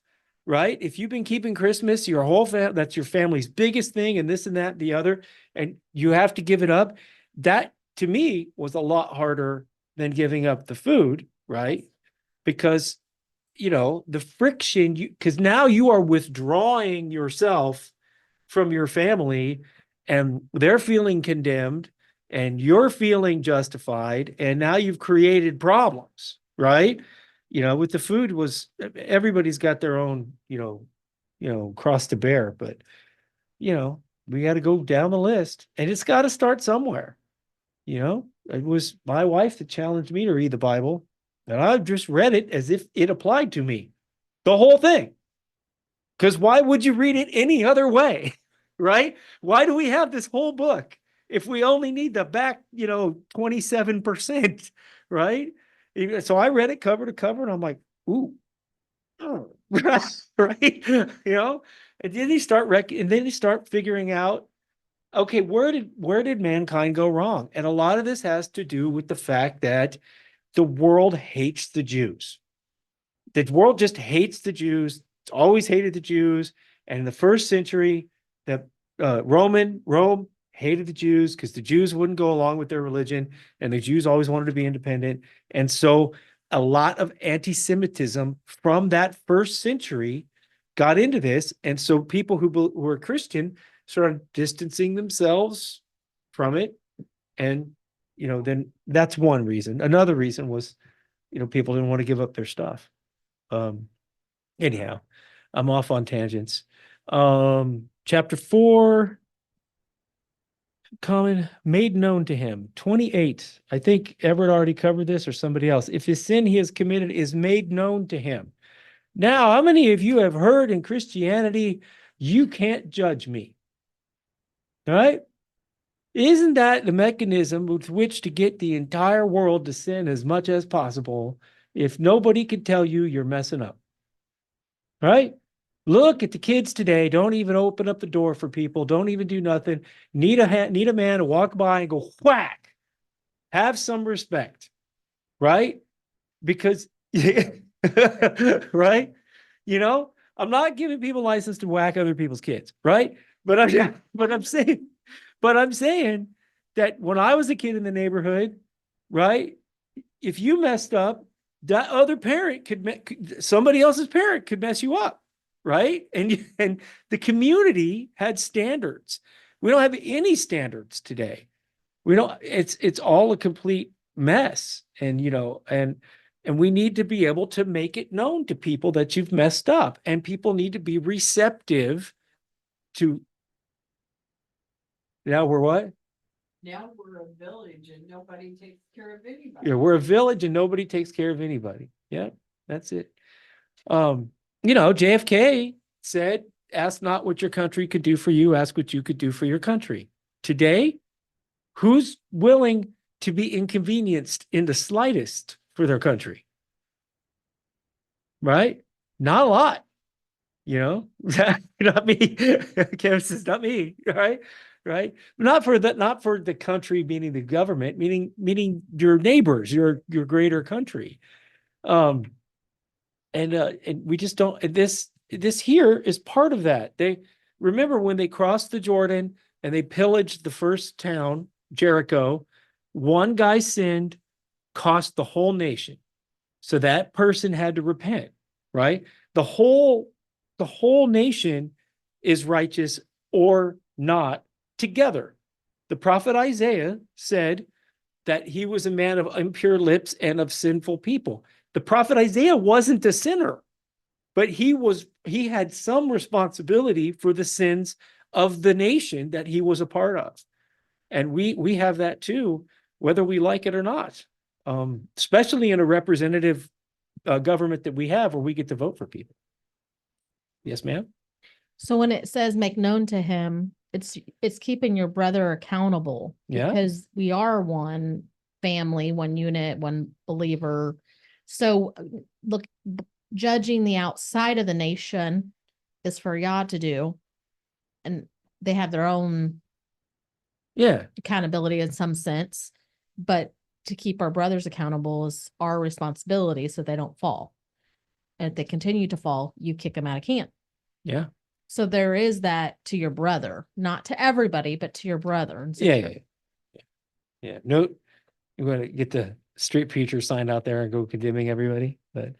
right? If you've been keeping Christmas, your whole that's your family's biggest thing, and this and that, and the other, and you have to give it up. That to me was a lot harder than giving up the food, right? Because, the friction, because now you are withdrawing yourself from your family and they're feeling condemned and you're feeling justified. And now you've created problems, right? With the food everybody's got their own, cross to bear, but, we got to go down the list and it's got to start somewhere. It was my wife that challenged me to read the Bible, and I just read it as if it applied to me, the whole thing. Because why would you read it any other way, right? Why do we have this whole book if we only need the back, 27%, right? So I read it cover to cover, and I'm like, ooh, oh, right? And then you start figuring out, okay, where did mankind go wrong? And a lot of this has to do with the fact that the world hates the Jews. The world just hates the Jews. It's always hated the Jews. And in the first century, Rome hated the Jews because the Jews wouldn't go along with their religion, and the Jews always wanted to be independent. And so a lot of anti-Semitism from that first century got into this. And so people who were Christian started distancing themselves from it. And, then that's one reason. Another reason was, people didn't want to give up their stuff. Anyhow, I'm off on tangents. Chapter 4, common made known to him. 28. I think Everett already covered this or somebody else. If his sin he has committed is made known to him. Now, how many of you have heard in Christianity, you can't judge me? All right? Isn't that the mechanism with which to get the entire world to sin as much as possible if nobody can tell you you're messing up? Right? Look at the kids today. Don't even open up the door for people. Don't even do nothing. Need a man to walk by and go whack. Have some respect. Right? Because, right? I'm not giving people license to whack other people's kids. Right? But I'm saying that when I was a kid in the neighborhood, right? If you messed up, that other parent somebody else's parent could mess you up, right? And the community had standards. We don't have any standards today. We don't. It's all a complete mess, and and we need to be able to make it known to people that you've messed up, and people need to be receptive to. Now we're what? Now we're a village and nobody takes care of anybody. Yeah, we're a village and nobody takes care of anybody. Yeah, that's it. JFK said, ask not what your country could do for you, ask what you could do for your country. Today, who's willing to be inconvenienced in the slightest for their country? Right? Not a lot. Not me. Kevin says, not me. Right? Not for the country, meaning the government, meaning your neighbors, your greater country. And we just don't. This here is part of that. They remember when they crossed the Jordan and they pillaged the first town, Jericho. One guy sinned, cost the whole nation. So that person had to repent. Right? The whole nation is righteous or not together. The prophet Isaiah said that he was a man of impure lips and of sinful people. The prophet Isaiah wasn't a sinner, but he had some responsibility for the sins of the nation that he was a part of. And we have that too, whether we like it or not, especially in a representative government that we have where we get to vote for people. Yes, ma'am. So when it says make known to him, it's keeping your brother accountable. Yeah. Because we are one family, one unit, one believer. So look, judging the outside of the nation is for Yah to do. And they have their own accountability in some sense. But to keep our brothers accountable is our responsibility so they don't fall. And if they continue to fall, you kick them out of camp. Yeah. So there is that to your brother, not to everybody, but to your brother. And so Yeah. No, you're going to get the street preacher sign out there and go condemning everybody. But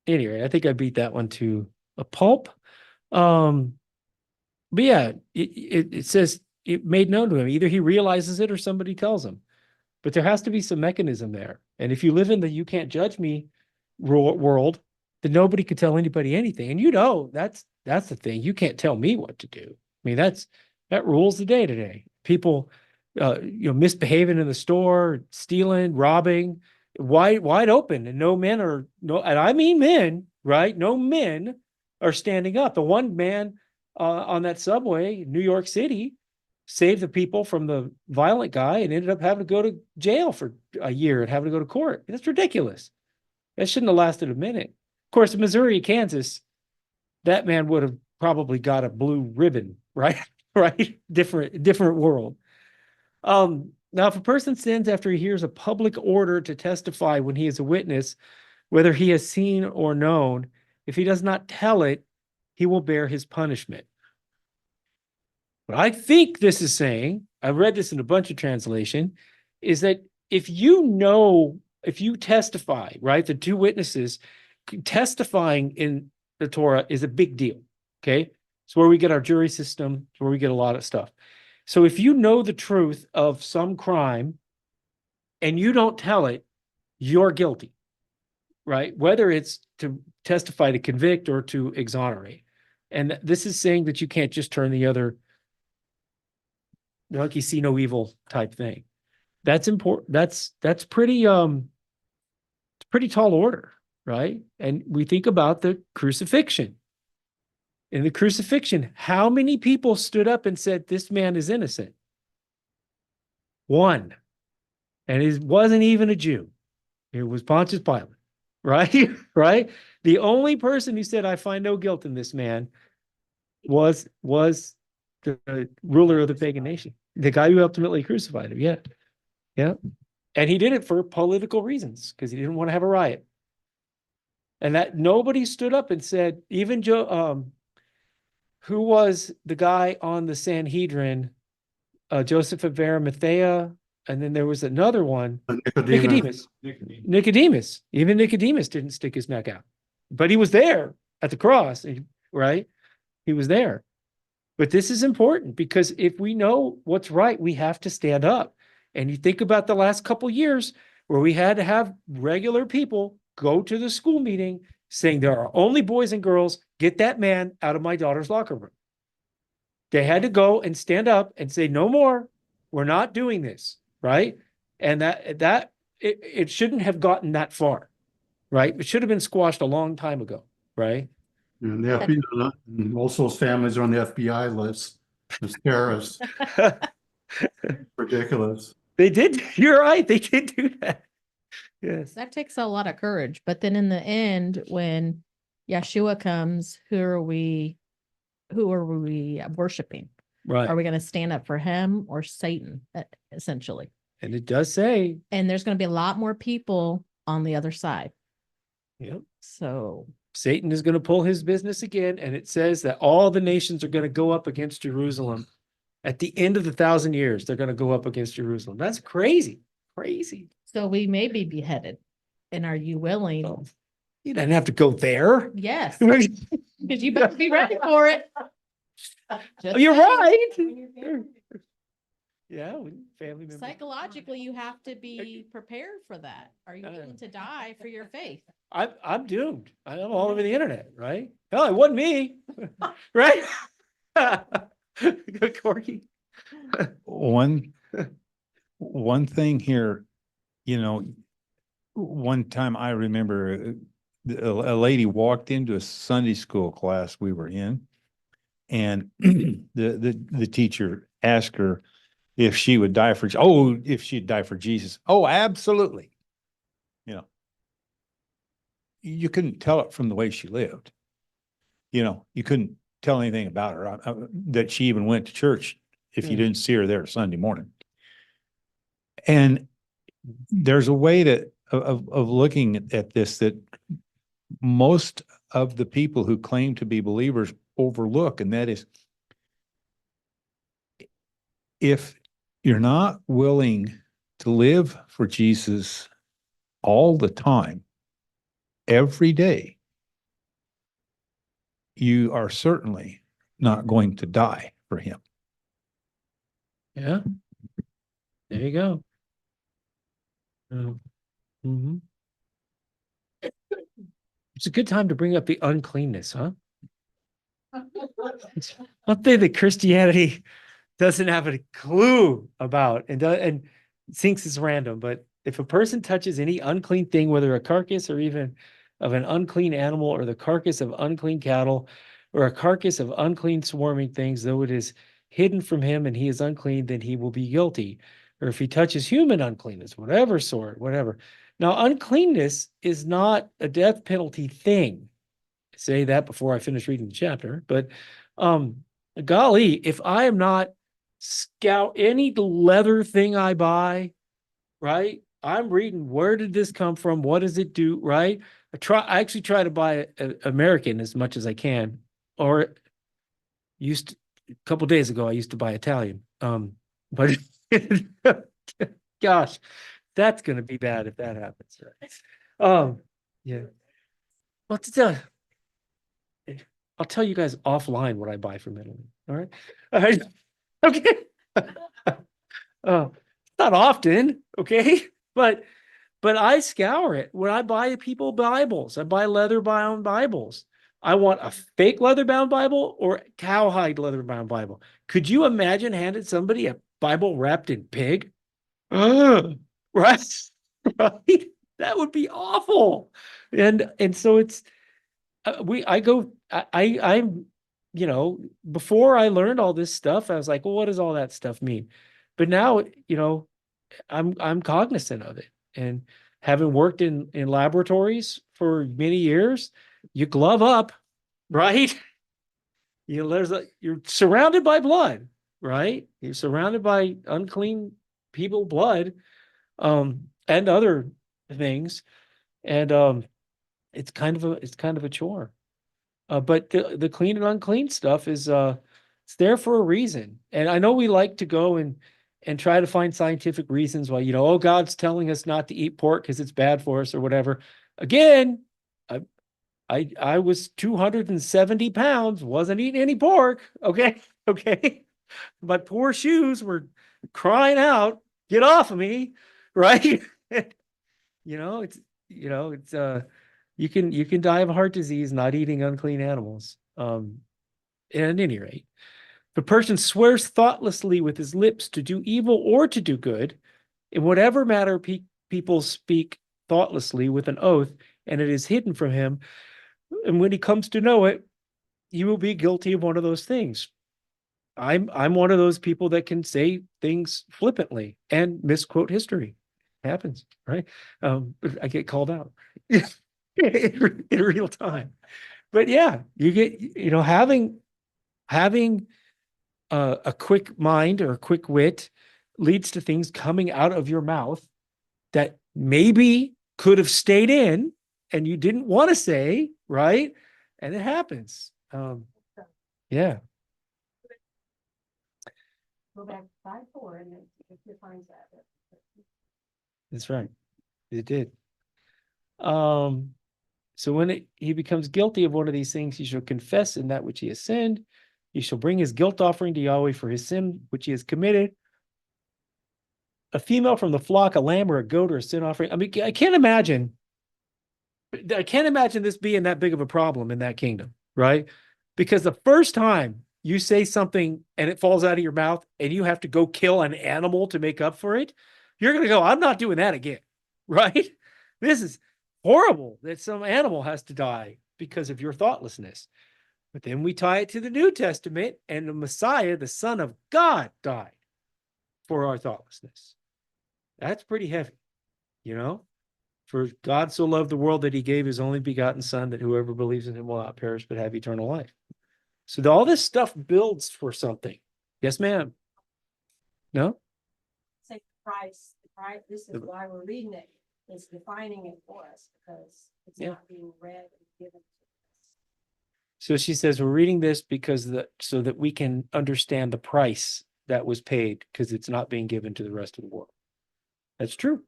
anyway, I think I beat that one to a pulp. But yeah, it says it made known to him. Either he realizes it or somebody tells him. But there has to be some mechanism there. And if you live in the you can't judge me world, then nobody could tell anybody anything. And that's the thing. You can't tell me what to do. I mean, that rules the day today. People misbehaving in the store, stealing, robbing, wide open, and and I mean men, right? No men are standing up. The one man on that subway in New York City saved the people from the violent guy and ended up having to go to jail for a year and having to go to court. That's ridiculous. That shouldn't have lasted a minute. Of course, in Missouri, Kansas, that man would have probably got a blue ribbon, right? Right? Different world. Now, if a person sins after he hears a public order to testify when he is a witness, whether he has seen or known, if he does not tell it, he will bear his punishment. What I think this is saying, I've read this in a bunch of translation, is that if you testify, right, the two witnesses testifying in the Torah is a big deal, okay? It's where we get our jury system, it's where we get a lot of stuff. So if you know the truth of some crime and you don't tell it, you're guilty, right? Whether it's to testify to convict or to exonerate. And this is saying that you can't just turn the other monkey see no evil type thing. That's important. That's pretty pretty tall order, right? And we think about the crucifixion. In the crucifixion, how many people stood up and said, this man is innocent? One. And it wasn't even a Jew. It was Pontius Pilate, right? Right? The only person who said, I find no guilt in this man was the ruler of the pagan nation. The guy who ultimately crucified him. Yeah. Yeah. And he did it for political reasons because he didn't want to have a riot. And that nobody stood up and said, even Joe, who was the guy on the Sanhedrin, Joseph of Arimathea, and then there was another one, Nicodemus. Even Nicodemus didn't stick his neck out, but he was there at the cross, right? He was there. But this is important because if we know what's right, we have to stand up. And you think about the last couple of years where we had to have regular people go to the school meeting saying there are only boys and girls, get that man out of my daughter's locker room. They had to go and stand up and say, no more, we're not doing this, right? And it shouldn't have gotten that far, right? It should have been squashed a long time ago, right? And the FBI, and most of those families are on the FBI list as terrorists. Ridiculous. They did. You're right. They did do that. Yes. That takes a lot of courage. But then in the end, when Yeshua comes, who are we worshiping? Right. Are we going to stand up for him or Satan, essentially? And it does say. And there's going to be a lot more people on the other side. Yep. So Satan is going to pull his business again. And it says that all the nations are going to go up against Jerusalem. At the end of the 1,000 years, they're going to go up against Jerusalem. That's crazy. Crazy. So we may be beheaded. And are you willing? Oh, you didn't have to go there. Yes. Because you better be ready for it. Just You're saying. right. Yeah, family members. Psychologically, you have to be prepared for that. Are you willing to die for your faith? I'm doomed. I'm all over the internet, right? Hell, it wasn't me. Right? Good Corky. One thing here, one time I remember a lady walked into a Sunday school class we were in, and the teacher asked her if she would die for, if she'd die for Jesus. Oh, absolutely. You couldn't tell it from the way she lived. You couldn't tell anything about her, that she even went to church if you didn't see her there Sunday morning. And there's a way of looking at this that most of the people who claim to be believers overlook, and that is, if you're not willing to live for Jesus all the time, every day, you are certainly not going to die for him. Yeah. There you go. Mhm. It's a good time to bring up the uncleanness, huh? It's something that Christianity doesn't have a clue about and thinks it's random. But if a person touches any unclean thing, whether a carcass or even of an unclean animal or the carcass of unclean cattle or a carcass of unclean swarming things, though it is hidden from him and he is unclean, then he will be guilty. Or if he touches human uncleanness, whatever sort, whatever. Now, uncleanness is not a death penalty thing. I say that before I finish reading the chapter, but golly, if I am not scout any leather thing I buy, right? I'm reading, where did this come from? What does it do? Right? I actually try to buy American as much as I can, or a couple days ago, I used to buy Italian. But gosh, that's going to be bad if that happens. Right? Yeah. Well, I'll tell you guys offline what I buy from Italy. All right. All right. Okay. Not often, okay, but I scour it when I buy people Bibles. I buy leather-bound Bibles. I want a fake leather-bound Bible or cowhide leather-bound Bible. Could you imagine handing somebody a Bible wrapped in pig? Ugh, right, right. That would be awful. And so it's I'm before I learned all this stuff, I was like, well, what does all that stuff mean? But now, I'm cognizant of it. And having worked in laboratories for many years, you glove up, right? You're surrounded by blood, right? You're surrounded by unclean people, blood, and other things. And it's kind of a chore. But the clean and unclean stuff is it's there for a reason. And I know we like to go and try to find scientific reasons why, oh, God's telling us not to eat pork because it's bad for us or whatever. Again, I was 270 pounds, wasn't eating any pork. Okay. Okay. My poor shoes were crying out, get off of me. Right. It's you can die of heart disease not eating unclean animals. At any rate, if a person swears thoughtlessly with his lips to do evil or to do good, in whatever matter people speak thoughtlessly with an oath, and it is hidden from him, and when he comes to know it, he will be guilty of one of those things. I'm one of those people that can say things flippantly and misquote history. It happens, right? I get called out. In real time. But yeah, you get, having a quick mind or a quick wit leads to things coming out of your mouth that maybe could have stayed in and you didn't want to say, right? And it happens. Yeah. Go back to 5:4 and it defines that. That's right. It did. So when he becomes guilty of one of these things, he shall confess in that which he has sinned. He shall bring his guilt offering to Yahweh for his sin which he has committed. A female from the flock, a lamb or a goat or a sin offering. I mean, I can't imagine this being that big of a problem in that kingdom, right? Because the first time you say something and it falls out of your mouth and you have to go kill an animal to make up for it, you're going to go, I'm not doing that again, right? This is horrible that some animal has to die because of your thoughtlessness. But then we tie it to the New Testament, and the Messiah, the Son of God, died for our thoughtlessness. That's pretty heavy, For God so loved the world that he gave his only begotten Son, that whoever believes in him will not perish but have eternal life. So all this stuff builds for something. Yes, ma'am. No? Say the price. This is why we're reading it. It's defining it for us because it's not being read and given to us. So she says we're reading this because so that we can understand the price that was paid, because it's not being given to the rest of the world. That's true.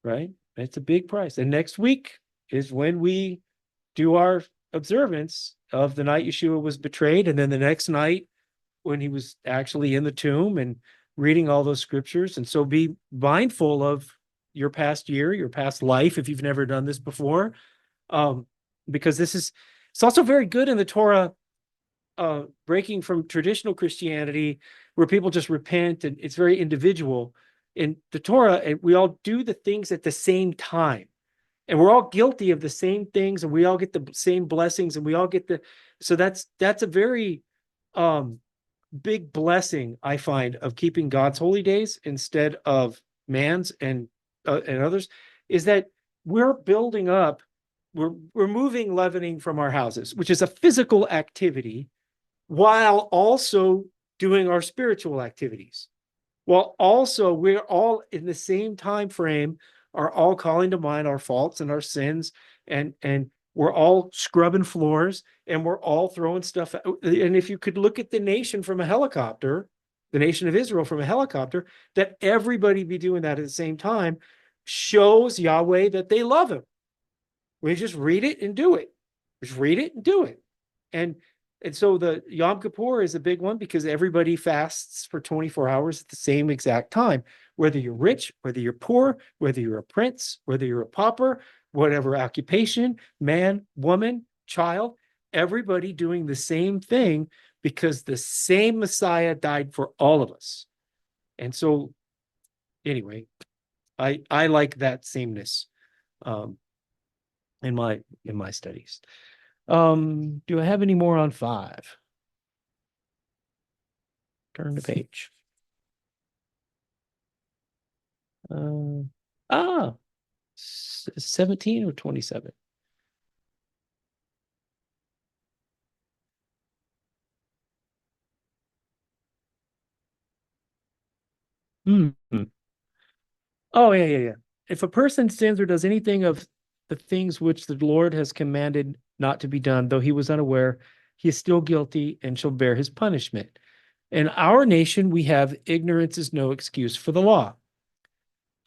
Right? It's a big price. And next week is when we do our observance of the night Yeshua was betrayed. And then the next night when he was actually in the tomb and reading all those scriptures. And so be mindful of your past year, your past life, if you've never done this before. Because it's also very good in the Torah, breaking from traditional Christianity where people just repent and it's very individual. In the Torah, we all do the things at the same time. And we're all guilty of the same things, and we all get the same blessings, and we all get so that's a very big blessing, I find, of keeping God's holy days instead of man's and others, is that we're building up, we're moving leavening from our houses, which is a physical activity, while also doing our spiritual activities. While also we're all in the same time frame, are all calling to mind our faults and our sins, and we're all scrubbing floors, and we're all throwing stuff out. And if you could look at the nation from a helicopter, the nation of Israel from a helicopter, that everybody be doing that at the same time shows Yahweh that they love him. We just read it and do it. Just read it and do it. And so the Yom Kippur is a big one because everybody fasts for 24 hours at the same exact time. Whether you're rich, whether you're poor, whether you're a prince, whether you're a pauper, whatever occupation, man, woman, child, everybody doing the same thing because the same Messiah died for all of us. And so anyway, I like that sameness in my studies. Do I have any more on 5? Turn the page. 17 or 27. Oh, yeah. If a person sins or does anything of the things which the Lord has commanded not to be done, though he was unaware, he is still guilty and shall bear his punishment. In our nation, we have ignorance is no excuse for the law.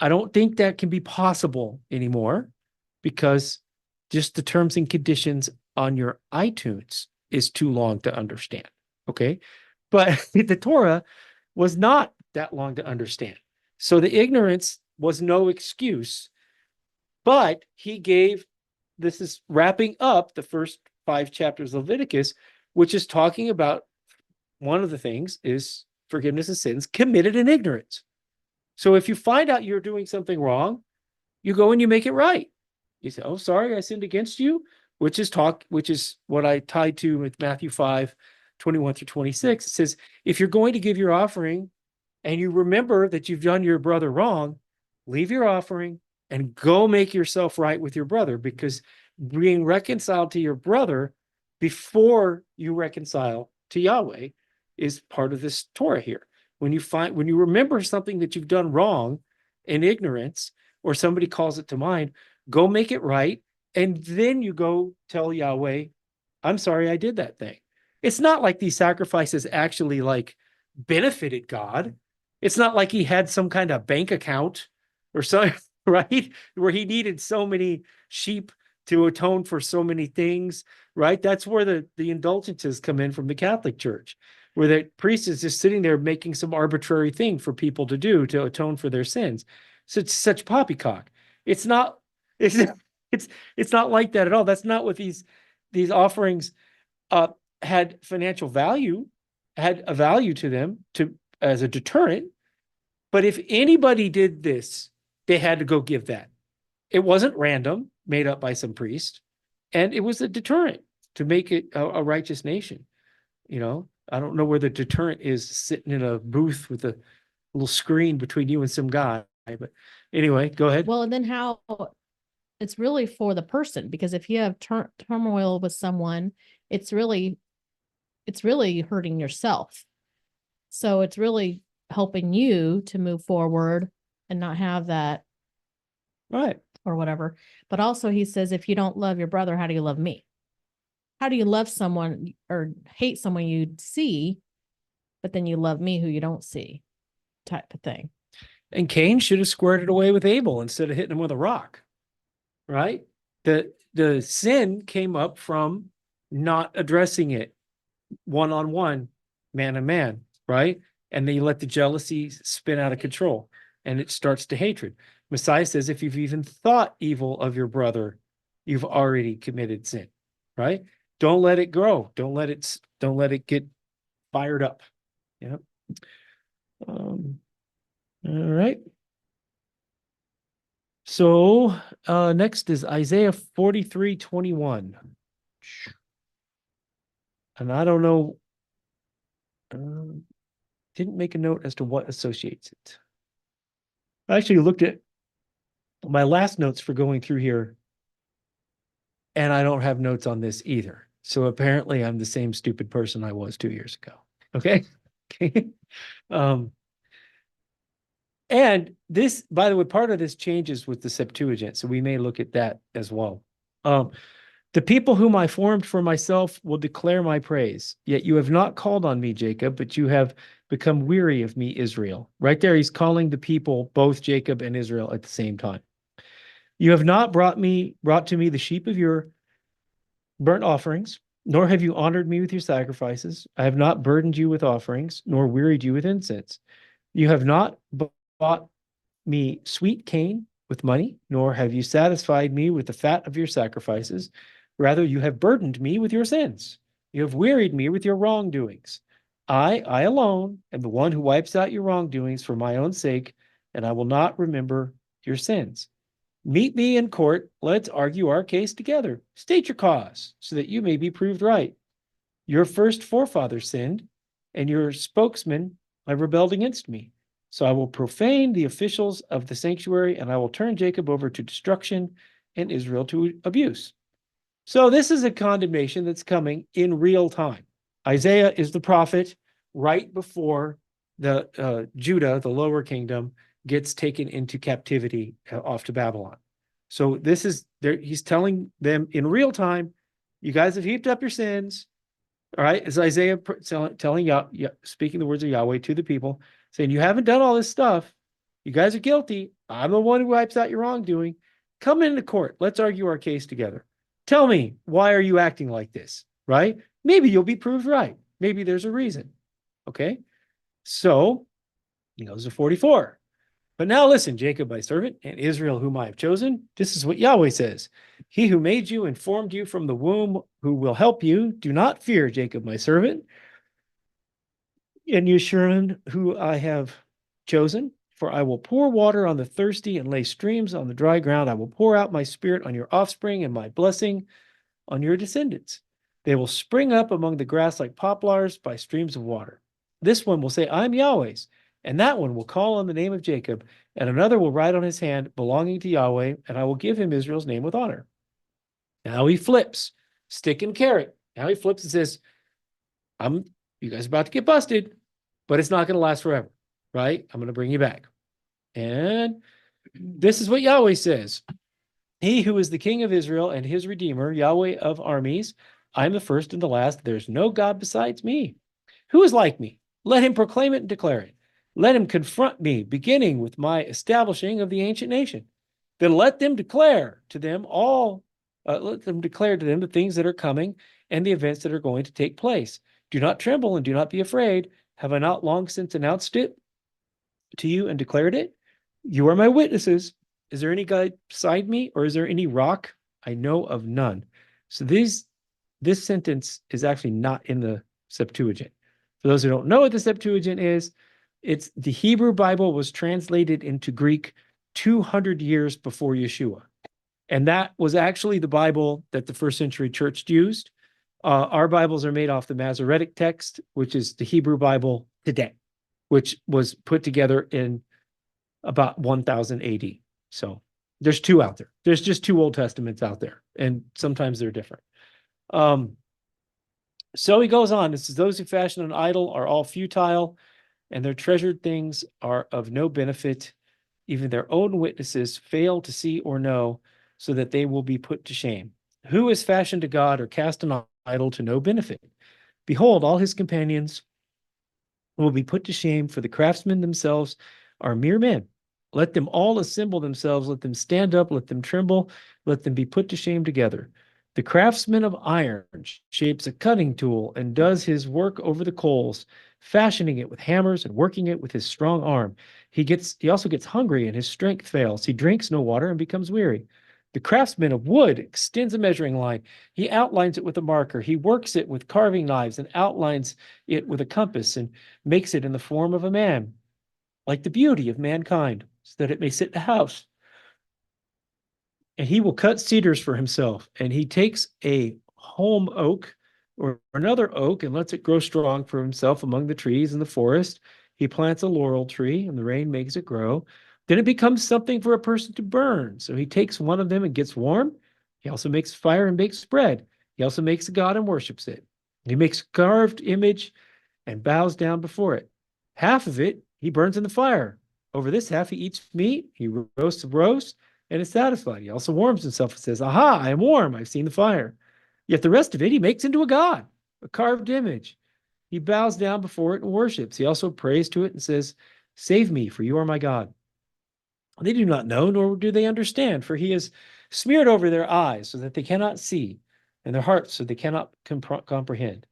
I don't think that can be possible anymore because just the terms and conditions on your iTunes is too long to understand. Okay. But the Torah was not that long to understand. So the ignorance was no excuse, but he gave, this is wrapping up the first 5 chapters of Leviticus, which is talking about one of the things is forgiveness of sins committed in ignorance. So if you find out you're doing something wrong, you go and you make it right. You say, oh, sorry, I sinned against you, which is what I tied to with Matthew 5:21-26. It says, if you're going to give your offering and you remember that you've done your brother wrong, leave your offering and go make yourself right with your brother, because being reconciled to your brother before you reconcile to Yahweh is part of this Torah here. When you remember something that you've done wrong in ignorance, or somebody calls it to mind, go make it right. And then you go tell Yahweh, I'm sorry I did that thing. It's not like these sacrifices actually like benefited God. It's not like he had some kind of bank account or so, right? Where he needed so many sheep to atone for so many things, right? That's where the indulgences come in from the Catholic Church, where the priest is just sitting there making some arbitrary thing for people to do to atone for their sins. So it's such poppycock. It's not like that at all. That's not what these offerings had financial value, had a value to them as a deterrent. But if anybody did this, they had to go give that. It wasn't random, made up by some priest, and it was a deterrent to make it a righteous nation. You know, I don't know where the deterrent is, sitting in a booth with a little screen between you and some guy. But anyway, go ahead. Well, and then how it's really for the person, because if you have turmoil with someone, it's really hurting yourself. So it's really helping you to move forward and not have that. Right. Or whatever. But also he says, if you don't love your brother, how do you love me? How do you love someone or hate someone you see, but then you love me who you don't see, type of thing? And Cain should have squared it away with Abel instead of hitting him with a rock, right? The sin came up from not addressing it one-on-one, man to man, right? And then you let the jealousy spin out of control and it starts to hatred. Messiah says, if you've even thought evil of your brother, you've already committed sin, right? Don't let it grow. Don't let it get fired up. Yeah. All right. So next is Isaiah 43:21. And I don't know, didn't make a note as to what associates it. I actually looked at my last notes for going through here, and I don't have notes on this either. So apparently I'm the same stupid person I was 2 years ago. Okay. Okay. And this, by the way, part of this changes with the Septuagint, so we may look at that as well. The people whom I formed for myself will declare my praise. Yet you have not called on me, Jacob, but you have become weary of me, Israel. Right there, he's calling the people, both Jacob and Israel, at the same time. You have not brought to me the sheep of your burnt offerings, nor have you honored me with your sacrifices. I have not burdened you with offerings, nor wearied you with incense. You have not bought me sweet cane with money, nor have you satisfied me with the fat of your sacrifices. Rather, you have burdened me with your sins. You have wearied me with your wrongdoings. I alone am the one who wipes out your wrongdoings for my own sake, and I will not remember your sins. Meet me in court. Let's argue our case together. State your cause so that you may be proved right. Your first forefathers sinned, and your spokesmen have rebelled against me. So I will profane the officials of the sanctuary, and I will turn Jacob over to destruction and Israel to abuse. So this is a condemnation that's coming in real time. Isaiah is the prophet right before the Judah, the lower kingdom, gets taken into captivity off to Babylon. So this is there. He's telling them in real time, you guys have heaped up your sins. All right, is Isaiah telling speaking the words of Yahweh to the people, saying, you haven't done all this stuff. You guys are guilty. I'm the one who wipes out your wrongdoing. Come into court. Let's argue our case together. Tell me, why are you acting like this? Right? Maybe you'll be proved right. Maybe there's a reason. Okay. So he goes to 44. But now listen, Jacob, my servant, and Israel, whom I have chosen. This is what Yahweh says. He who made you and formed you from the womb, who will help you. Do not fear, Jacob, my servant, and Yeshurun, who I have chosen. For I will pour water on the thirsty and lay streams on the dry ground. I will pour out my spirit on your offspring and my blessing on your descendants. They will spring up among the grass like poplars by streams of water. This one will say, I'm Yahweh's. And that one will call on the name of Jacob, and another will write on his hand, belonging to Yahweh, and I will give him Israel's name with honor. Now he flips, stick and carrot. Now he flips and says, you guys are about to get busted, but it's not going to last forever, right? I'm going to bring you back. And this is what Yahweh says. He who is the king of Israel and his redeemer, Yahweh of armies, I am the first and the last. There's no God besides me. Who is like me? Let him proclaim it and declare it. Let him confront me, beginning with my establishing of the ancient nation. Then let them declare to them the things that are coming and the events that are going to take place. Do not tremble and do not be afraid. Have I not long since announced it to you and declared it? You are my witnesses. Is there any God beside me, or is there any rock? I know of none. So this sentence is actually not in the Septuagint. For those who don't know what the Septuagint is, it's the Hebrew Bible was translated into Greek 200 years before Yeshua. And that was actually the Bible that the first century church used. Our Bibles are made off the Masoretic text, which is the Hebrew Bible today, which was put together in about 1000 AD. So there's two out there. There's just two Old Testaments out there, and sometimes they're different. So he goes on. It says, those who fashion an idol are all futile, and their treasured things are of no benefit. Even their own witnesses fail to see or know, so that they will be put to shame. Who has fashioned a god or cast an idol to no benefit? Behold, all his companions will be put to shame, for the craftsmen themselves are mere men, Let them all assemble themselves. Let them stand up. Let them tremble. Let them be put to shame together. The craftsman of iron shapes a cutting tool and does his work over the coals, fashioning it with hammers and working it with his strong arm. He also gets hungry and his strength fails. He drinks no water and becomes weary. The craftsman of wood extends a measuring line. He outlines it with a marker. He works it with carving knives and outlines it with a compass and makes it in the form of a man, like the beauty of mankind, so that it may sit in a house. And he will cut cedars for himself, and he takes a holm oak or another oak and lets it grow strong for himself among the trees in the forest. He plants a laurel tree, and the rain makes it grow. Then it becomes something for a person to burn. So he takes one of them and gets warm. He also makes fire and bakes bread. He also makes a god and worships it. He makes a carved image and bows down before it. Half of it he burns in the fire. Over this half he eats meat. He roasts a roast and is satisfied. He also warms himself and says, "Aha, I am warm. I've seen the fire." Yet the rest of it he makes into a god, a carved image. He bows down before it and worships. He also prays to it and says, "Save me, for you are my God." They do not know, nor do they understand, for he has smeared over their eyes so that they cannot see, and their hearts so they cannot comprehend.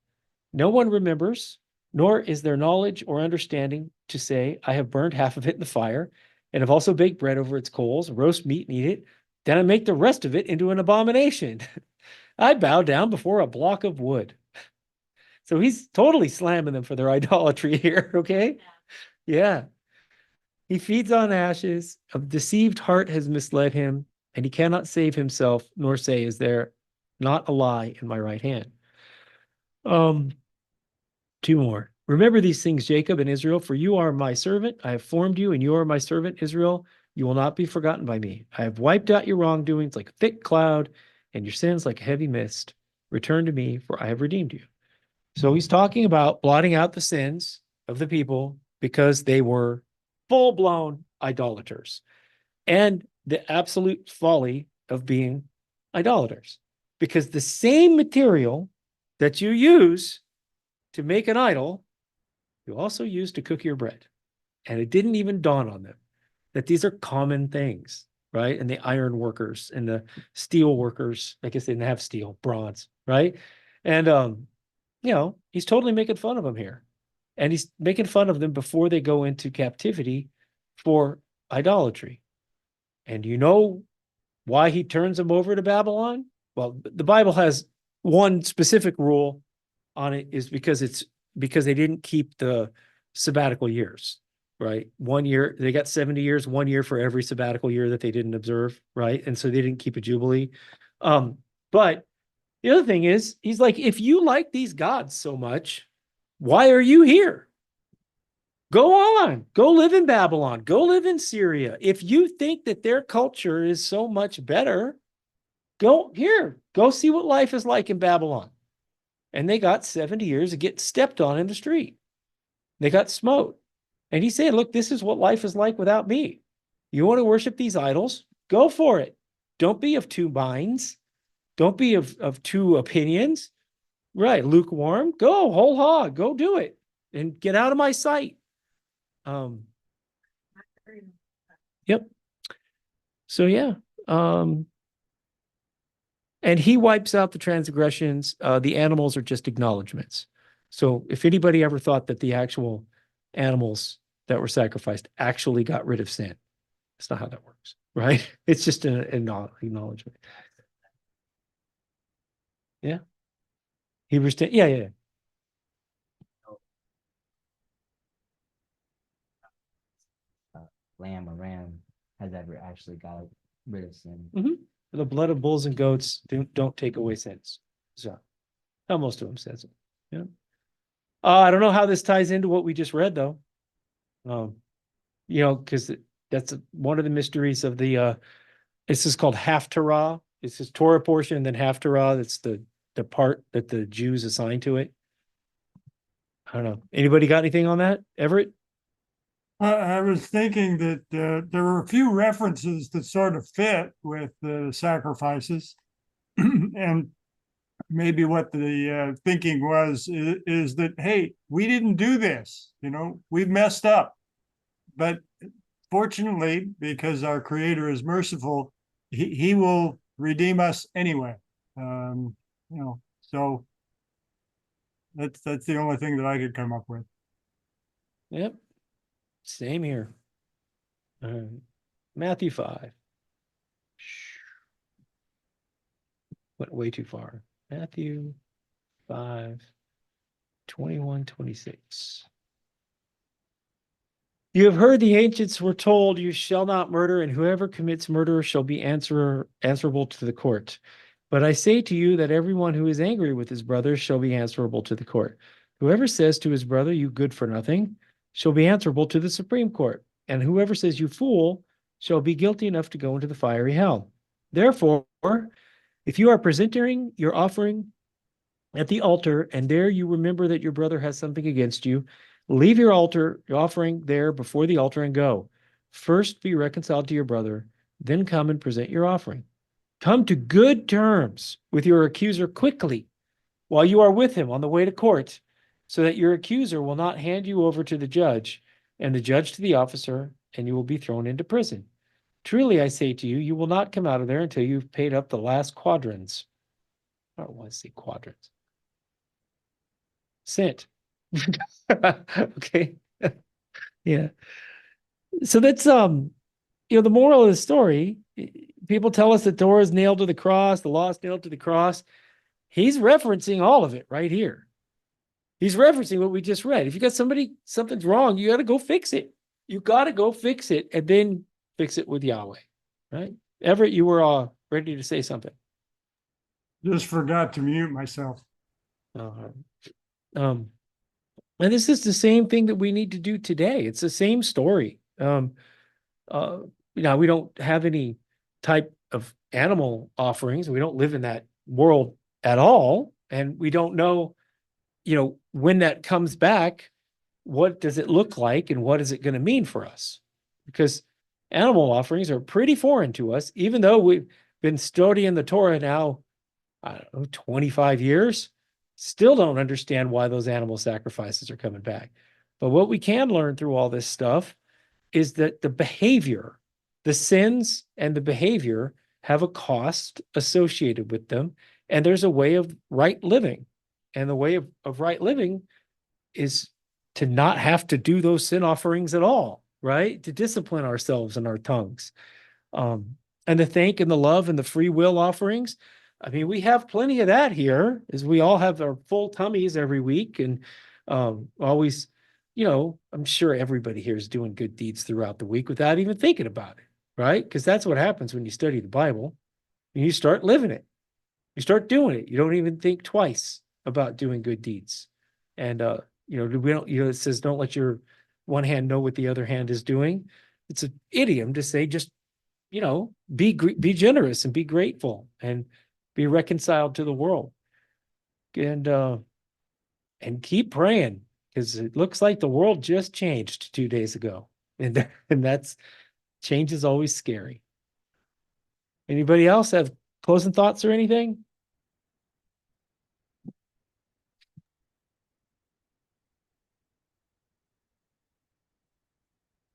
No one remembers, nor is there knowledge or understanding to say, "I have burned half of it in the fire, and have also baked bread over its coals, roast meat and eat it. Then I make the rest of it into an abomination. I bow down before a block of wood." So he's totally slamming them for their idolatry here, okay? Yeah. He feeds on ashes. A deceived heart has misled him, and he cannot save himself, nor say, "Is there not a lie in my right hand?" Two more. "Remember these things, Jacob and Israel, for you are my servant. I have formed you, and you are my servant, Israel. You will not be forgotten by me. I have wiped out your wrongdoings like a thick cloud, and your sins like a heavy mist. Return to me, for I have redeemed you." So he's talking about blotting out the sins of the people because they were full-blown idolaters and the absolute folly of being idolaters. Because the same material that you use to make an idol, you also use to cook your bread. And it didn't even dawn on them that these are common things, right? And the iron workers and the steel workers, I guess they didn't have steel, bronze, right? And, he's totally making fun of them here. And he's making fun of them before they go into captivity for idolatry. And you know why he turns them over to Babylon? Well, the Bible has one specific rule on it, is because they didn't keep the sabbatical years, right? 1 year, they got 70 years, 1 year for every sabbatical year that they didn't observe, right? And so they didn't keep a jubilee. But the other thing is, he's like, if you like these gods so much, why are you here? Go on, go live in Babylon, go live in Syria. If you think that their culture is so much better, go see what life is like in Babylon. And they got 70 years of getting stepped on in the street. They got smote. And he said, look, this is what life is like without me. You want to worship these idols? Go for it. Don't be of two minds. Don't be of two opinions. Right, lukewarm. Go, whole hog. Go do it. And get out of my sight. Yep. So yeah. And he wipes out the transgressions. The animals are just acknowledgments. So if anybody ever thought that the actual animals that were sacrificed actually got rid of sin, that's not how that works, right? It's just an acknowledgement. Yeah. Hebrews 10. Yeah. Lamb or ram has ever actually got rid of sin. Mm-hmm. The blood of bulls and goats don't take away sins. So how most of them says it. Yeah. I don't know how this ties into what we just read though. Because that's one of the mysteries of the this is called Haftarah. It's this Torah portion, and then Haftarah, that's the part that the Jews assign to it. I don't know. Anybody got anything on that, Everett? I was thinking that there were a few references that sort of fit with the sacrifices, and maybe what the thinking was is that, hey, we didn't do this, we messed up, but fortunately, because our Creator is merciful, he will redeem us anyway. So that's the only thing that I could come up with. Yep. Same here. All right. Matthew 5. Went way too far. Matthew 5, 21, 26. You have heard the ancients were told, you shall not murder, and whoever commits murder shall be answerable to the court. But I say to you that everyone who is angry with his brother shall be answerable to the court. Whoever says to his brother, you good for nothing, shall be answerable to the Supreme Court. And whoever says, you fool, shall be guilty enough to go into the fiery hell. Therefore, if you are presenting your offering at the altar, and there you remember that your brother has something against you, leave your offering there before the altar and go. First be reconciled to your brother, then come and present your offering. Come to good terms with your accuser quickly while you are with him on the way to court, so that your accuser will not hand you over to the judge, and the judge to the officer, and you will be thrown into prison. Truly, I say to you, you will not come out of there until you've paid up the last quadrans. I don't want to say quadrants. Cent. Okay. Yeah. So that's the moral of the story. People tell us that Torah is nailed to the cross, the law is nailed to the cross. He's referencing all of it right here. He's referencing what we just read. If you got something's wrong, you got to go fix it. You got to go fix it and then fix it with Yahweh, right? Everett, you were ready to say something. Just forgot to mute myself. And this is the same thing that we need to do today. It's the same story. We don't have any type of animal offerings. We don't live in that world at all. And we don't know, when that comes back, what does it look like and what is it going to mean for us? Because animal offerings are pretty foreign to us, even though we've been studying the Torah now, 25 years, still don't understand why those animal sacrifices are coming back. But what we can learn through all this stuff is that the behavior, the sins and the behavior have a cost associated with them. And there's a way of right living. And the way of right living is to not have to do those sin offerings at all, right? To discipline ourselves and our tongues. And the thank and the love and the free will offerings. I mean, we have plenty of that here, as we all have our full tummies every week. And always, I'm sure everybody here is doing good deeds throughout the week without even thinking about it, right? Because that's what happens when you study the Bible. And you start living it. You start doing it. You don't even think twice about doing good deeds. And, it says, don't let your one hand know what the other hand is doing. It's an idiom to say, just, be generous and be grateful and be reconciled to the world. And keep praying, because it looks like the world just changed 2 days ago. And that's change is always scary. Anybody else have closing thoughts or anything?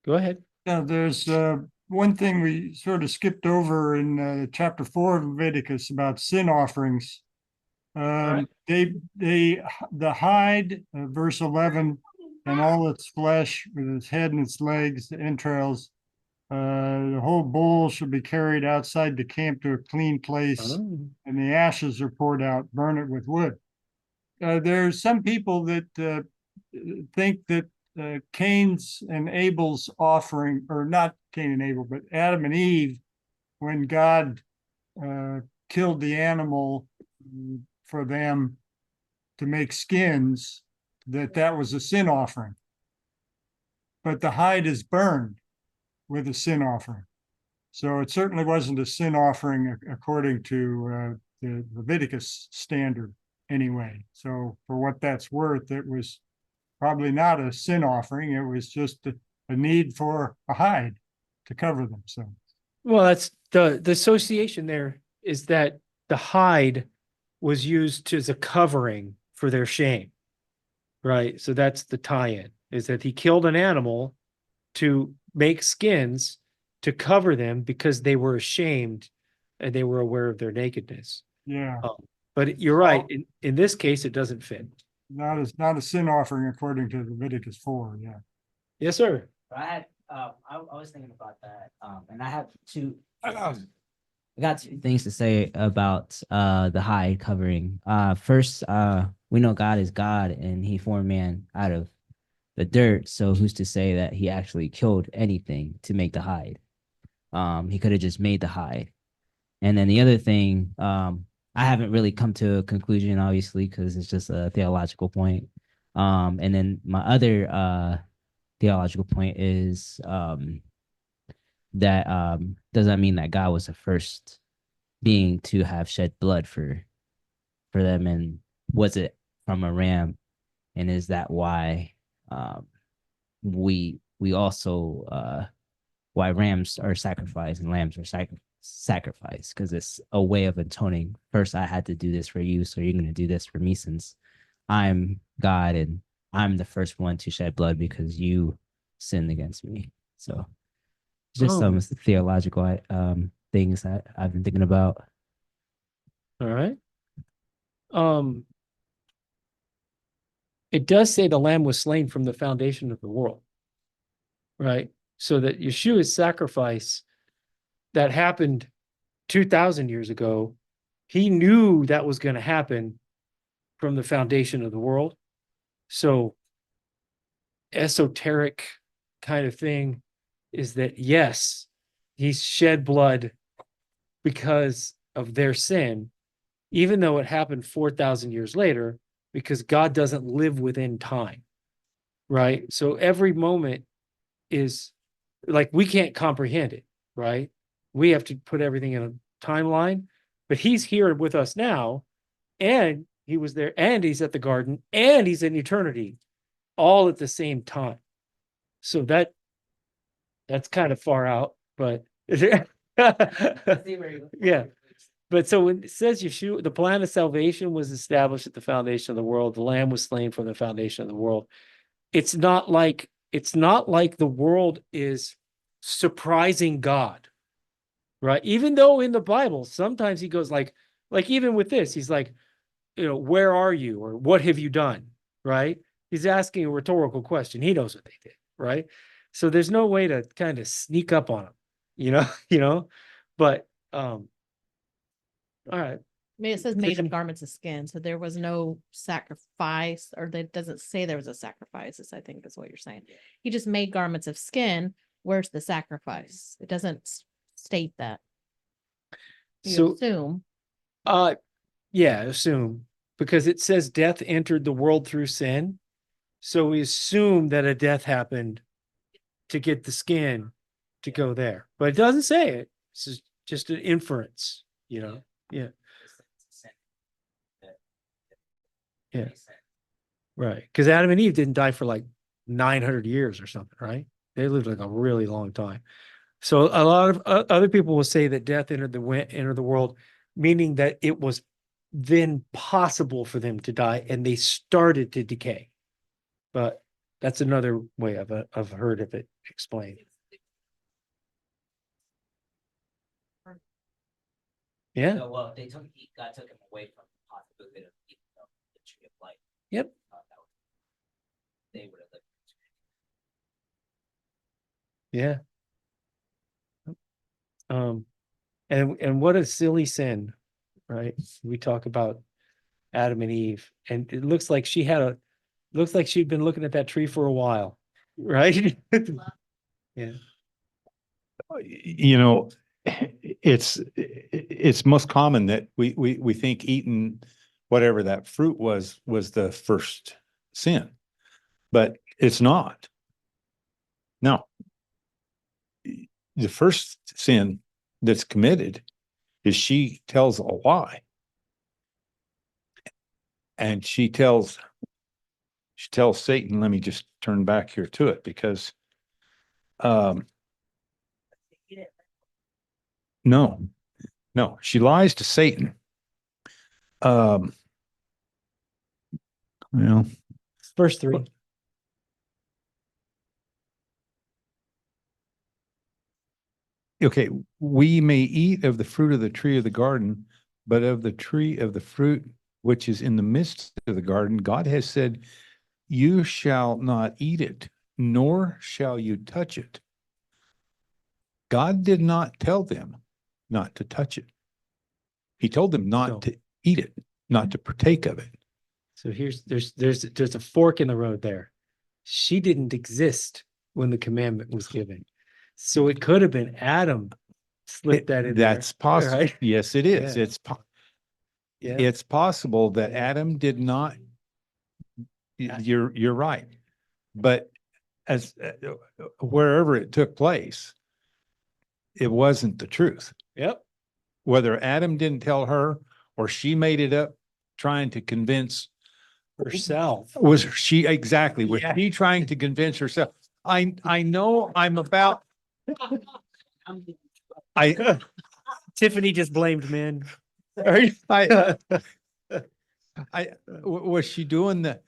Go ahead. Yeah, there's one thing we sort of skipped over in chapter 4 of Leviticus about sin offerings. Right. The hide, verse 11, and all its flesh with its head and its legs, the entrails, the whole bull should be carried outside the camp to a clean place, and the ashes are poured out, burn it with wood. There's some people that think that Cain's and Abel's offering, or not Cain and Abel, but Adam and Eve, when God killed the animal for them to make skins, that was a sin offering. But the hide is burned with a sin offering. So it certainly wasn't a sin offering according to the Leviticus standard anyway. So for what that's worth, it was probably not a sin offering. It was just a need for a hide to cover themselves. Well, that's the association there is that the hide was used as a covering for their shame, right? So that's the tie-in, is that he killed an animal to make skins to cover them because they were ashamed and they were aware of their nakedness. Yeah, But you're right. In this case, it doesn't fit. not a sin offering according to Leviticus 4, yeah. Yes, sir. I was thinking about that, and I have I got two things to say about the hide covering. First, we know God is God, and He formed man out of the dirt. So who's to say that He actually killed anything to make the hide? He could have just made the hide. And then the other thing, I haven't really come to a conclusion, obviously, because it's just a theological point. And then my other theological point is that does that mean that God was the first being to have shed blood for them, and was it from a ram, and is that why we also why rams are sacrificed and lambs are sacrificed, because it's a way of atoning. First, I had to do this for you, so you're going to do this for me, since I'm God and I'm the first one to shed blood because you sinned against me. So just some theological things that I've been thinking about. All right. It does say the lamb was slain from the foundation of the world, right? So that Yeshua's sacrifice that happened 2,000 years ago, he knew that was going to happen from the foundation of the world. So esoteric kind of thing is that, yes, he shed blood because of their sin, even though it happened 4,000 years later, because God doesn't live within time, right? So every moment is like, we can't comprehend it, right? We have to put everything in a timeline, but he's here with us now, and he was there, and he's at the garden, and he's in eternity, all at the same time. So that's kind of far out, but yeah. But so when it says Yeshua, the plan of salvation was established at the foundation of the world, the lamb was slain from the foundation of the world. It's not like the world is surprising God, right? Even though in the Bible, sometimes he goes like even with this, he's like, where are you? Or what have you done? Right? He's asking a rhetorical question. He knows what they did, right? So there's no way to kind of sneak up on him, but all right. I mean, it says made of garments of skin, so there was no sacrifice, or that doesn't say there was a sacrifice, I think is what you're saying. He just made garments of skin. Where's the sacrifice? It doesn't state that. You assume. Yeah, assume, because it says death entered the world through sin. So we assume that a death happened to get the skin to go there, but it doesn't say it. This is just an inference, Yeah. Yeah. Right. Because Adam and Eve didn't die for like 900 years or something, right? They lived like a really long time. So a lot of other people will say that death entered the world, meaning that it was then possible for them to die and they started to decay. But that's another way I've heard of it explained. Yeah. So, well, God took him away from the possibility of eating the tree of life. Yep. They would have lived. Yeah. And what a silly sin, right? We talk about Adam and Eve, and it looks like she'd been looking at that tree for a while, right? Yeah. It's most common that we think eating whatever that fruit was the first sin, but it's not. No, the first sin that's committed is she tells a lie, and she tells Satan. Let me just turn back here to it, because no, she lies to Satan. Well, Verse 3. okay, we may eat of the fruit of the tree of the garden, but of the tree of the fruit which is in the midst of the garden, God has said, you shall not eat it, nor shall you touch it. God did not tell them not to touch it. He told them not So- to eat it, not to partake of it. So there's a fork in the road there. She didn't exist when the commandment was given. So it could have been Adam slipped that in there. That's possible. right? Yes, it is. Yeah. Yeah. It's possible that Yeah. Adam did not. Yeah. You're right. But as wherever it took place, it wasn't the truth. Yep. Whether Adam didn't tell her or she made it up trying to convince Herself. was she exactly was Yeah. she trying to convince herself? I know I'm about I Tiffany just blamed men. I was she doing the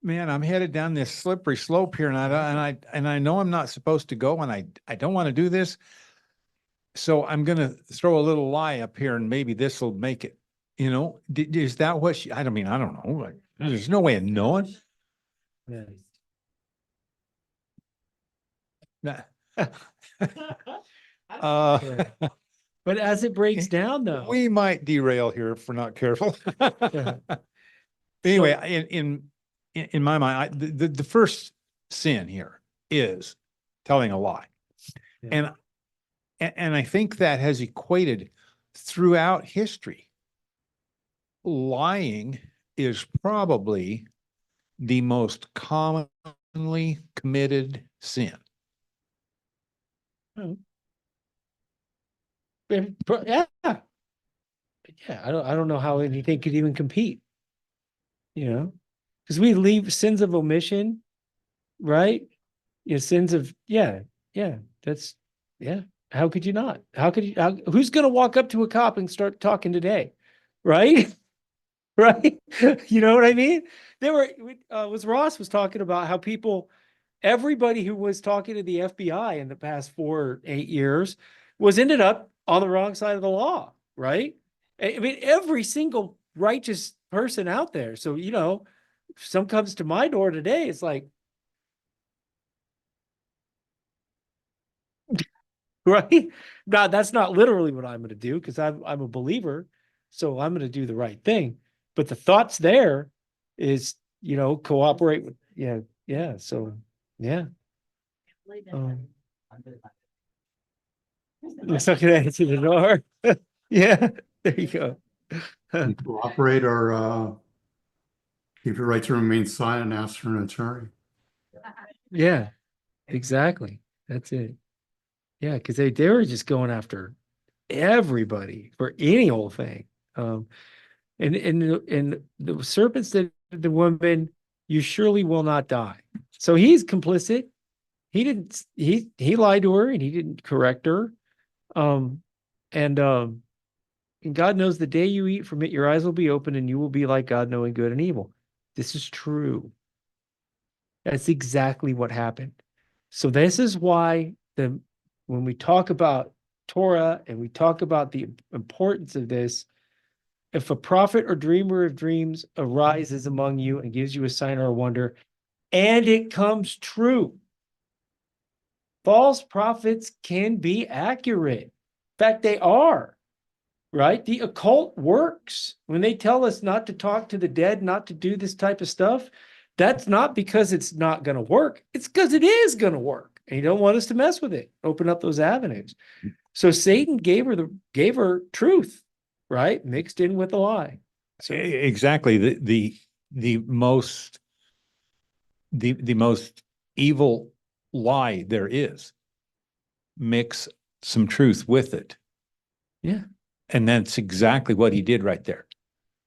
man, I'm headed down this slippery slope here and I know I'm not supposed to go and I don't want to do this. So I'm going to throw a little lie up here and maybe this will make it, you know, is that what she, I don't know. Like, there's no way of knowing. Yeah. Nah. Yeah. But as it breaks down though. We might derail here if we're not careful. Yeah. Anyway, in my mind, the first sin here is telling a lie. Yeah. And I think that has equated throughout history. Lying is probably the most commonly committed sin. Yeah. Yeah. I don't know how anything could even compete. You know, because we leave sins of omission, right? You know, sins of, yeah. That's, yeah. How could you not? How could you, who's going to walk up to a cop and start talking today? Right? Right? You know what I mean? Ross was talking about how everybody who was talking to the FBI in the past 4 or 8 years ended up on the wrong side of the law, right? I mean, every single righteous person out there. So, you know, if some comes to my door today, it's like, right? Now, that's not literally what I'm going to do because I'm a believer. So I'm going to do the right thing. But the thoughts there is, you know, cooperate with, yeah. So, yeah. Looks like it answered the door. Yeah, there you go. You cooperate or keep your right to remain silent and ask for an attorney. Yeah, exactly. That's it. Yeah, because they were just going after everybody for any old thing. And the serpent said to the woman, "You surely will not die." So he's complicit. He didn't. He lied to her and he didn't correct her. And God knows the day you eat from it, your eyes will be open and you will be like God, knowing good and evil. This is true. That's exactly what happened. So this is why when we talk about Torah and we talk about the importance of this, if a prophet or dreamer of dreams arises among you and gives you a sign or a wonder, and it comes true, false prophets can be accurate. In fact, they are. Right? The occult works. When they tell us not to talk to the dead, not to do this type of stuff, that's not because it's not going to work. It's because it is going to work. And you don't want us to mess with it. Open up those avenues. So Satan gave her truth, right? Mixed in with a lie. So Exactly. The most evil lie there is. Mix some truth with it. yeah. And that's exactly what he did right there.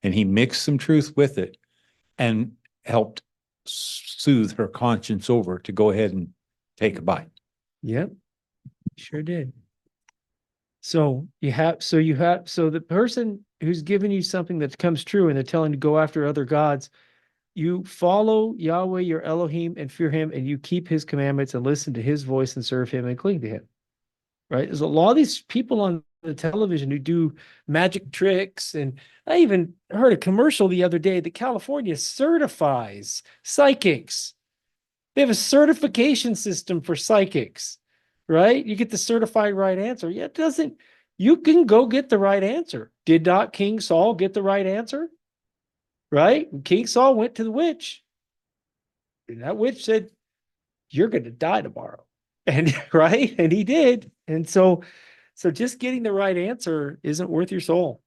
And he mixed some truth with it and helped soothe her conscience over to go ahead and take a bite. Yep. Sure did. So the person who's giving you something that comes true and they're telling you to go after other gods, you follow Yahweh, your Elohim, and fear him, and you keep his commandments and listen to his voice and serve him and cling to him. right? There's a lot of these people on the television who do magic tricks. And I even heard a commercial the other day that California certifies psychics. They have a certification system for psychics, right? You get the certified right answer. Yeah, it doesn't, you can go get the right answer. Did not King Saul get the right answer? Right? King Saul went to the witch. And that witch said, you're going to die tomorrow. And right. And he did. And so just getting the right answer isn't worth your soul.